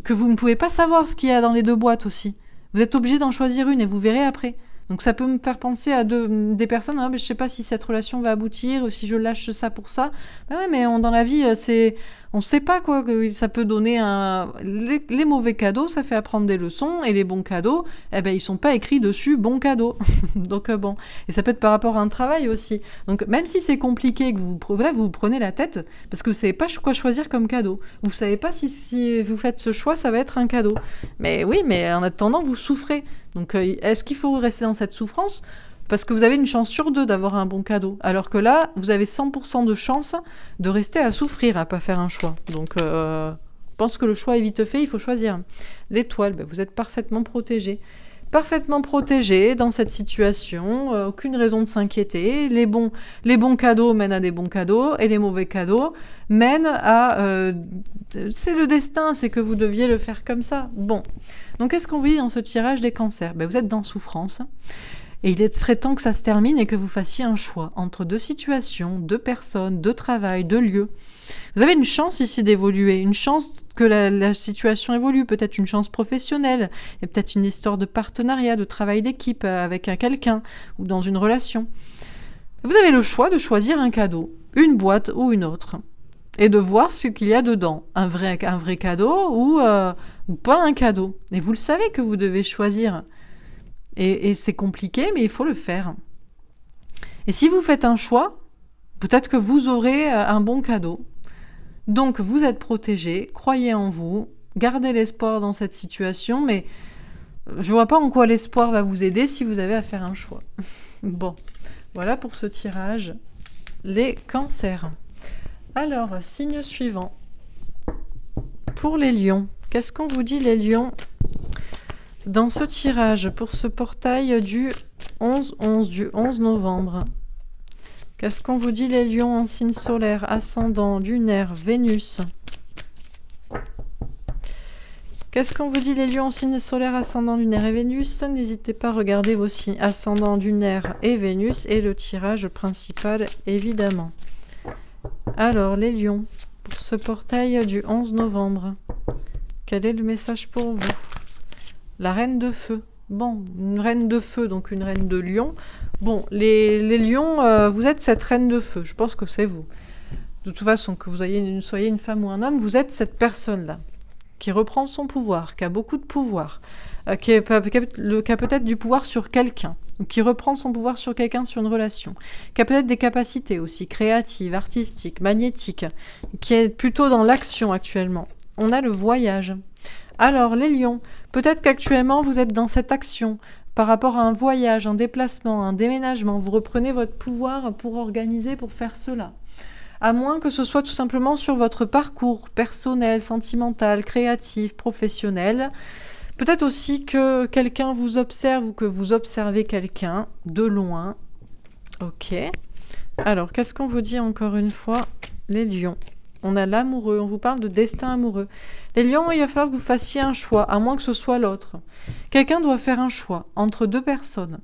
que vous ne pouvez pas savoir ce qu'il y a dans les 2 boîtes aussi. Vous êtes obligé d'en choisir une et vous verrez après. Donc ça peut me faire penser à des personnes, mais je sais pas si cette relation va aboutir ou si je lâche ça pour ça. Ben ouais, mais dans la vie, on sait pas quoi, que ça peut donner les mauvais cadeaux, ça fait apprendre des leçons, et les bons cadeaux, ils sont pas écrits dessus bon cadeau. Donc bon, et ça peut être par rapport à un travail aussi. Donc même si c'est compliqué, que vous vous prenez la tête, parce que vous savez pas quoi choisir comme cadeau. Vous savez pas si vous faites ce choix, ça va être un cadeau. Mais oui, mais en attendant, vous souffrez. Donc est-ce qu'il faut rester dans cette souffrance ? Parce que vous avez une chance sur 2 d'avoir un bon cadeau. Alors que là, vous avez 100% de chance de rester à souffrir, à pas faire un choix. Donc, je pense que le choix est vite fait, il faut choisir. L'étoile, vous êtes parfaitement protégé. Parfaitement protégé dans cette situation, aucune raison de s'inquiéter. Les bons cadeaux mènent à des bons cadeaux et les mauvais cadeaux mènent à... c'est le destin, c'est que vous deviez le faire comme ça. Bon, donc qu'est-ce qu'on vit dans ce tirage des cancers ? Vous êtes dans souffrance. Et il serait temps que ça se termine et que vous fassiez un choix entre 2 situations, 2 personnes, 2 travails, 2 lieux. Vous avez une chance ici d'évoluer, une chance que la situation évolue, peut-être une chance professionnelle, il y a peut-être une histoire de partenariat, de travail d'équipe avec quelqu'un ou dans une relation. Vous avez le choix de choisir un cadeau, une boîte ou une autre, et de voir ce qu'il y a dedans, un vrai cadeau ou pas un cadeau. Et vous le savez que vous devez choisir. Et c'est compliqué, mais il faut le faire. Et si vous faites un choix, peut-être que vous aurez un bon cadeau. Donc, vous êtes protégé, croyez en vous, gardez l'espoir dans cette situation, mais je vois pas en quoi l'espoir va vous aider si vous avez à faire un choix. Bon, voilà pour ce tirage. Les cancers. Alors, signe suivant. Pour les lions, qu'est-ce qu'on vous dit les lions ? Dans ce tirage, pour ce portail du 11-11, du 11 novembre, qu'est-ce qu'on vous dit les lions en signe solaire, ascendant, lunaire, Vénus ? Qu'est-ce qu'on vous dit les lions en signe solaire, ascendant, lunaire et Vénus ? N'hésitez pas à regarder vos signes ascendant, lunaire et Vénus et le tirage principal, évidemment. Alors, les lions, pour ce portail du 11 novembre, quel est le message pour vous ? La reine de feu. Bon, une reine de feu, donc une reine de lion. Bon, les lions, vous êtes cette reine de feu. Je pense que c'est vous. De toute façon, que vous soyez une femme ou un homme, vous êtes cette personne-là qui reprend son pouvoir, qui a beaucoup de pouvoir, qui a peut-être du pouvoir sur quelqu'un, ou qui reprend son pouvoir sur quelqu'un, sur une relation, qui a peut-être des capacités aussi créatives, artistiques, magnétiques, qui est plutôt dans l'action actuellement. On a le voyage. Alors, les lions, peut-être qu'actuellement, vous êtes dans cette action par rapport à un voyage, un déplacement, un déménagement. Vous reprenez votre pouvoir pour organiser, pour faire cela. À moins que ce soit tout simplement sur votre parcours personnel, sentimental, créatif, professionnel. Peut-être aussi que quelqu'un vous observe ou que vous observez quelqu'un de loin. Ok. Alors, qu'est-ce qu'on vous dit encore une fois, les lions ? On a l'amoureux, on vous parle de destin amoureux. Les lions, il va falloir que vous fassiez un choix, à moins que ce soit l'autre. Quelqu'un doit faire un choix entre 2 personnes,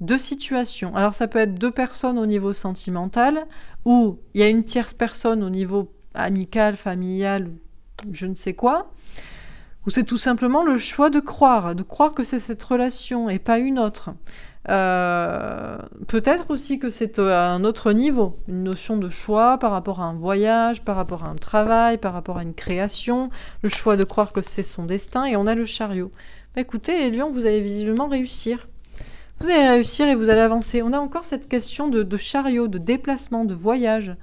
2 situations. Alors ça peut être 2 personnes au niveau sentimental, ou il y a une tierce personne au niveau amical, familial, je ne sais quoi, ou c'est tout simplement le choix de croire que c'est cette relation et pas une autre. Peut-être aussi que c'est à un autre niveau, une notion de choix par rapport à un voyage, par rapport à un travail, par rapport à une création, le choix de croire que c'est son destin, et on a le chariot. Écoutez, les lions, vous allez visiblement réussir. Vous allez réussir et vous allez avancer. On a encore cette question de chariot, de déplacement, de voyage.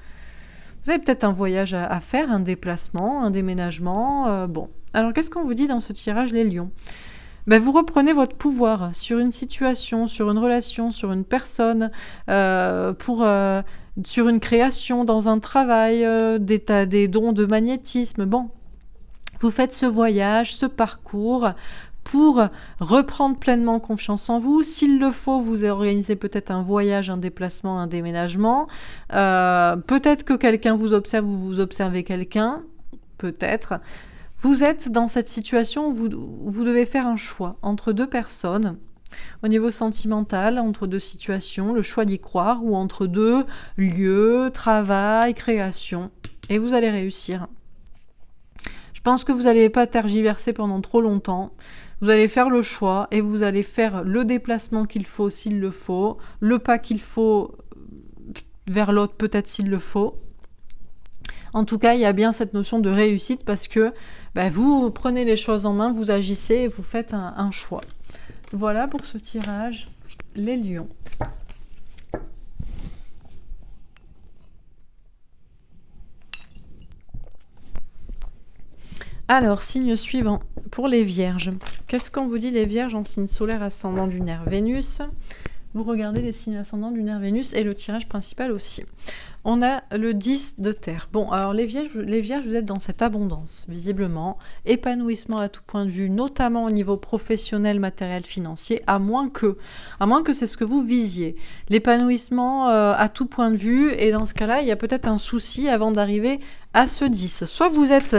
Vous avez peut-être un voyage à faire, un déplacement, un déménagement. Bon, alors qu'est-ce qu'on vous dit dans ce tirage, les lions ? Vous reprenez votre pouvoir sur une situation, sur une relation, sur une personne, sur une création, dans un travail, des dons de magnétisme. Bon, vous faites ce voyage, ce parcours pour reprendre pleinement confiance en vous. S'il le faut, vous organisez peut-être un voyage, un déplacement, un déménagement. Peut-être que quelqu'un vous observe ou vous observez quelqu'un. Peut-être. Vous êtes dans cette situation où vous devez faire un choix entre 2 personnes, Au niveau sentimental, entre deux situations, le choix d'y croire, ou entre deux lieux, travail, création. Et vous allez réussir. Je pense que vous n'allez pas tergiverser pendant trop longtemps. Vous allez faire le choix et vous allez faire le déplacement qu'il faut s'il le faut, le pas qu'il faut vers l'autre peut-être s'il le faut. En tout cas, il y a bien cette notion de réussite parce que vous prenez les choses en main, vous agissez et vous faites un choix. Voilà pour ce tirage, les lions. Alors, signe suivant, pour les vierges. Qu'est-ce qu'on vous dit les vierges en signe solaire ascendant lunaire Vénus? Vous regardez les signes ascendants lunaire Vénus et le tirage principal aussi. On a le 10 de terre. Bon, alors les vierges, vous êtes dans cette abondance, visiblement. Épanouissement à tout point de vue, notamment au niveau professionnel, matériel, financier, à moins que c'est ce que vous visiez. L'épanouissement à tout point de vue, et dans ce cas-là, il y a peut-être un souci avant d'arriver à ce 10. Soit vous êtes...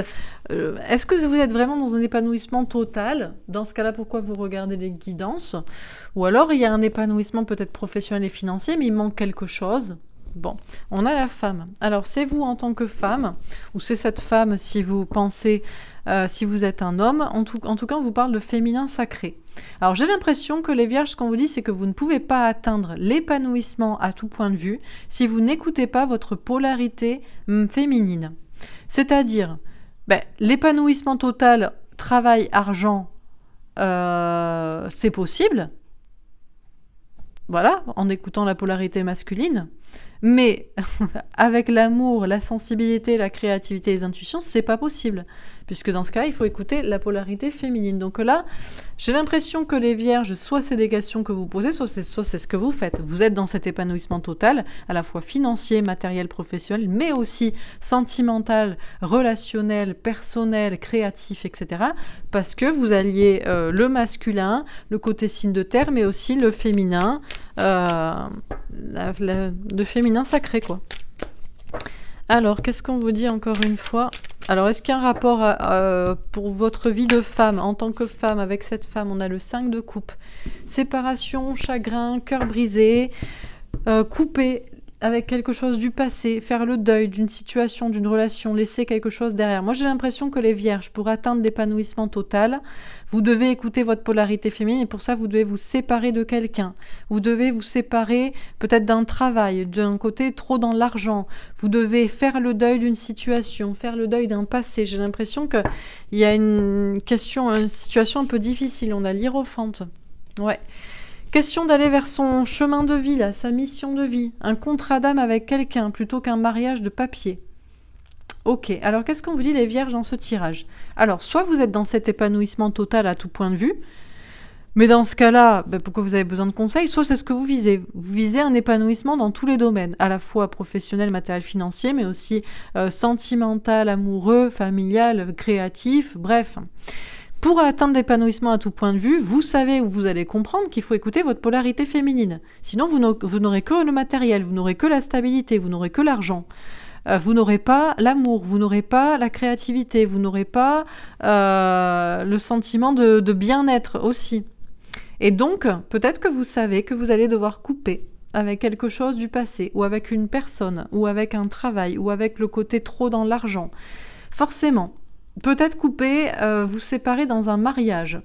est-ce que vous êtes vraiment dans un épanouissement total? Dans ce cas-là, pourquoi vous regardez les guidances? Ou alors, il y a un épanouissement peut-être professionnel et financier, mais il manque quelque chose. Bon, on a la femme. Alors, c'est vous en tant que femme, ou c'est cette femme si vous pensez, si vous êtes un homme. En tout cas, on vous parle de féminin sacré. Alors, j'ai l'impression que les vierges, ce qu'on vous dit, c'est que vous ne pouvez pas atteindre l'épanouissement à tout point de vue si vous n'écoutez pas votre polarité féminine. C'est-à-dire, l'épanouissement total, travail, argent, c'est possible. Voilà, en écoutant la polarité masculine. Mais avec l'amour, la sensibilité, la créativité et les intuitions, c'est pas possible. Puisque dans ce cas, il faut écouter la polarité féminine. Donc là, j'ai l'impression que les vierges, soit c'est des questions que vous posez, soit c'est ce que vous faites. Vous êtes dans cet épanouissement total, à la fois financier, matériel, professionnel, mais aussi sentimental, relationnel, personnel, créatif, etc. Parce que vous alliez le masculin, le côté signe de terre, mais aussi le féminin, le féminin sacré, quoi. Alors, qu'est-ce qu'on vous dit encore une fois? Alors, est-ce qu'il y a un rapport pour votre vie de femme, en tant que femme, avec cette femme? On a le 5 de coupe. Séparation, chagrin, cœur brisé, couper avec quelque chose du passé, faire le deuil d'une situation, d'une relation, laisser quelque chose derrière. Moi, j'ai l'impression que les vierges, pour atteindre l'épanouissement total, vous devez écouter votre polarité féminine et pour ça, vous devez vous séparer de quelqu'un. Vous devez vous séparer peut-être d'un travail, d'un côté trop dans l'argent. Vous devez faire le deuil d'une situation, faire le deuil d'un passé. J'ai l'impression qu'il y a une situation un peu difficile. On a l'hiérophante. Ouais. Question d'aller vers son chemin de vie, là, sa mission de vie. Un contrat d'âme avec quelqu'un plutôt qu'un mariage de papier. Ok, alors qu'est-ce qu'on vous dit les vierges dans ce tirage? Alors, soit vous êtes dans cet épanouissement total à tout point de vue, mais dans ce cas-là, pourquoi vous avez besoin de conseils? Soit c'est ce que vous visez. Vous visez un épanouissement dans tous les domaines, à la fois professionnel, matériel, financier, mais aussi sentimental, amoureux, familial, créatif, bref. Pour atteindre l'épanouissement à tout point de vue, vous savez ou vous allez comprendre qu'il faut écouter votre polarité féminine. Sinon, vous n'aurez que le matériel, vous n'aurez que la stabilité, vous n'aurez que l'argent. Vous n'aurez pas l'amour, vous n'aurez pas la créativité, vous n'aurez pas le sentiment de bien-être aussi. Et donc, peut-être que vous savez que vous allez devoir couper avec quelque chose du passé, ou avec une personne, ou avec un travail, ou avec le côté trop dans l'argent. Forcément. Peut-être couper, vous séparer dans un mariage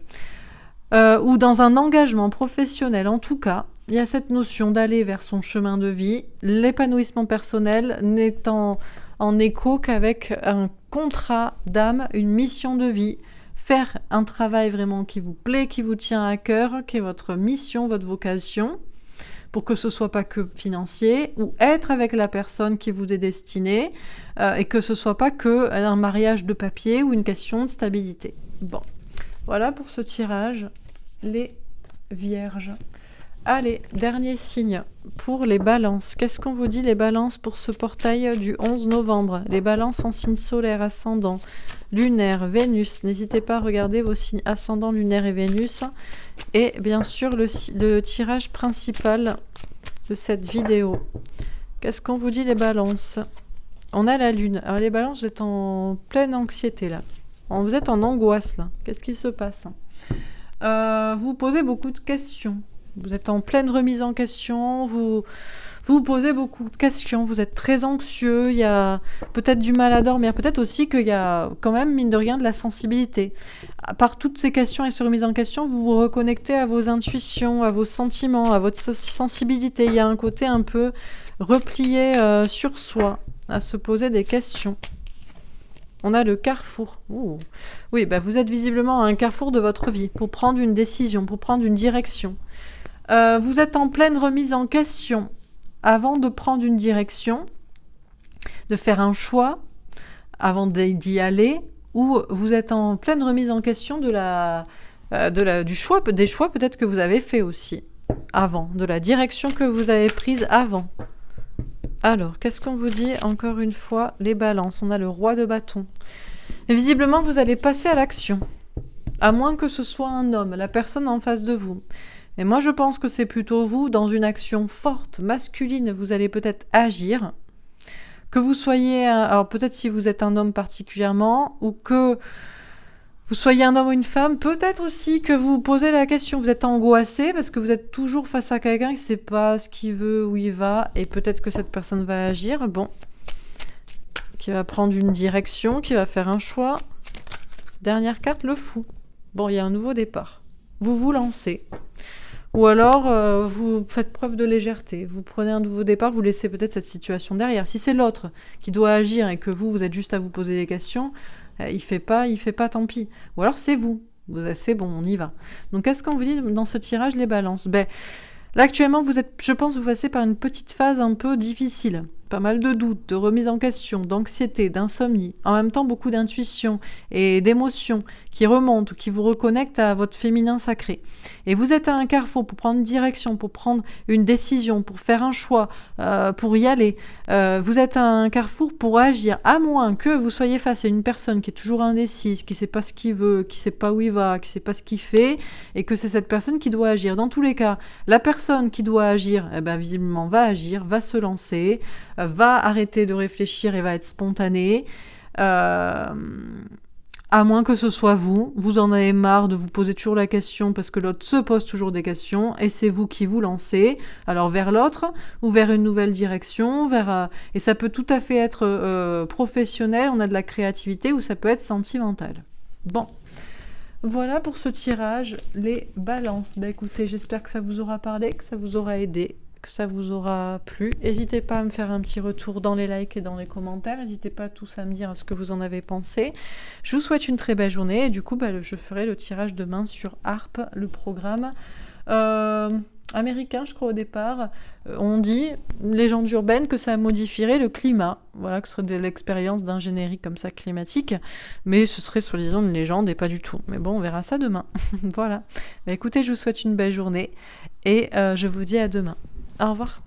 ou dans un engagement professionnel. En tout cas, il y a cette notion d'aller vers son chemin de vie. L'épanouissement personnel n'étant en écho qu'avec un contrat d'âme, une mission de vie. Faire un travail vraiment qui vous plaît, qui vous tient à cœur, qui est votre mission, votre vocation, pour que ce soit pas que financier, ou être avec la personne qui vous est destinée, et que ce soit pas que un mariage de papier ou une question de stabilité. Bon, voilà pour ce tirage, les vierges. Allez, dernier signe pour les balances. Qu'est-ce qu'on vous dit les balances pour ce portail du 11 novembre? Les balances en signe solaire, ascendant, lunaire, Vénus. N'hésitez pas à regarder vos signes ascendant, lunaire et Vénus. Et bien sûr, le tirage principal de cette vidéo. Qu'est-ce qu'on vous dit les balances? On a la lune. Alors les balances, vous êtes en pleine anxiété là. Vous êtes en angoisse là. Qu'est-ce qui se passe? Vous posez beaucoup de questions. Vous êtes en pleine remise en question, vous posez beaucoup de questions, vous êtes très anxieux, il y a peut-être du mal à dormir, peut-être aussi qu'il y a quand même, mine de rien, de la sensibilité. Par toutes ces questions et ces remises en question, vous vous reconnectez à vos intuitions, à vos sentiments, à votre sensibilité. Il y a un côté un peu replié sur soi, à se poser des questions. On a le carrefour. Ouh. Oui, bah vous êtes visiblement à un carrefour de votre vie pour prendre une décision, pour prendre une direction. Vous êtes en pleine remise en question avant de prendre une direction, de faire un choix, avant d'y aller, ou vous êtes en pleine remise en question du choix, des choix peut-être que vous avez fait aussi avant, de la direction que vous avez prise avant. Alors, qu'est-ce qu'on vous dit encore une fois? Les balances, on a le roi de bâton. Et visiblement, vous allez passer à l'action. À moins que ce soit un homme, la personne en face de vous. Mais moi, je pense que c'est plutôt vous, dans une action forte, masculine, vous allez peut-être agir. Que vous soyez, alors peut-être si vous êtes un homme particulièrement, ou que vous soyez un homme ou une femme, peut-être aussi que vous posez la question, vous êtes angoissé parce que vous êtes toujours face à quelqu'un qui ne sait pas ce qu'il veut, où il va, et peut-être que cette personne va agir, bon, qui va prendre une direction, qui va faire un choix. Dernière carte, le fou. Bon, il y a un nouveau départ. Vous vous lancez. Ou alors, vous faites preuve de légèreté. Vous prenez un nouveau départ, vous laissez peut-être cette situation derrière. Si c'est l'autre qui doit agir et que vous êtes juste à vous poser des questions, il fait pas, tant pis. Ou alors c'est vous. C'est bon, on y va. Donc, qu'est-ce qu'on vous dit dans ce tirage, les balances? Là, actuellement, je pense, vous passez par une petite phase un peu difficile. Pas mal de doutes, de remise en question, d'anxiété, d'insomnie. En même temps, beaucoup d'intuition et d'émotions qui remontent, qui vous reconnectent à votre féminin sacré. Et vous êtes à un carrefour pour prendre une direction, pour prendre une décision, pour faire un choix, pour y aller. Vous êtes à un carrefour pour agir, à moins que vous soyez face à une personne qui est toujours indécise, qui ne sait pas ce qu'il veut, qui ne sait pas où il va, qui ne sait pas ce qu'il fait, et que c'est cette personne qui doit agir. Dans tous les cas, la personne qui doit agir, visiblement va agir, va se lancer, va arrêter de réfléchir et va être spontanée. À moins que ce soit vous en avez marre de vous poser toujours la question parce que l'autre se pose toujours des questions et c'est vous qui vous lancez, alors vers l'autre ou vers une nouvelle direction, et ça peut tout à fait être professionnel, on a de la créativité, ou ça peut être sentimental. Bon, voilà pour ce tirage, les balances. Écoutez, j'espère que ça vous aura parlé, que ça vous aura aidé, que ça vous aura plu. N'hésitez pas à me faire un petit retour dans les likes et dans les commentaires. N'hésitez pas tous à me dire ce que vous en avez pensé. Je vous souhaite une très belle journée. Et du coup, je ferai le tirage demain sur HARP, le programme américain, je crois, au départ. On dit, légende urbaine, que ça modifierait le climat. Voilà, que ce serait de l'expérience d'ingénierie comme ça climatique. Mais ce serait soi-disant une légende et pas du tout. Mais bon, on verra ça demain. Voilà. Écoutez, je vous souhaite une belle journée. Et je vous dis à demain. Au revoir.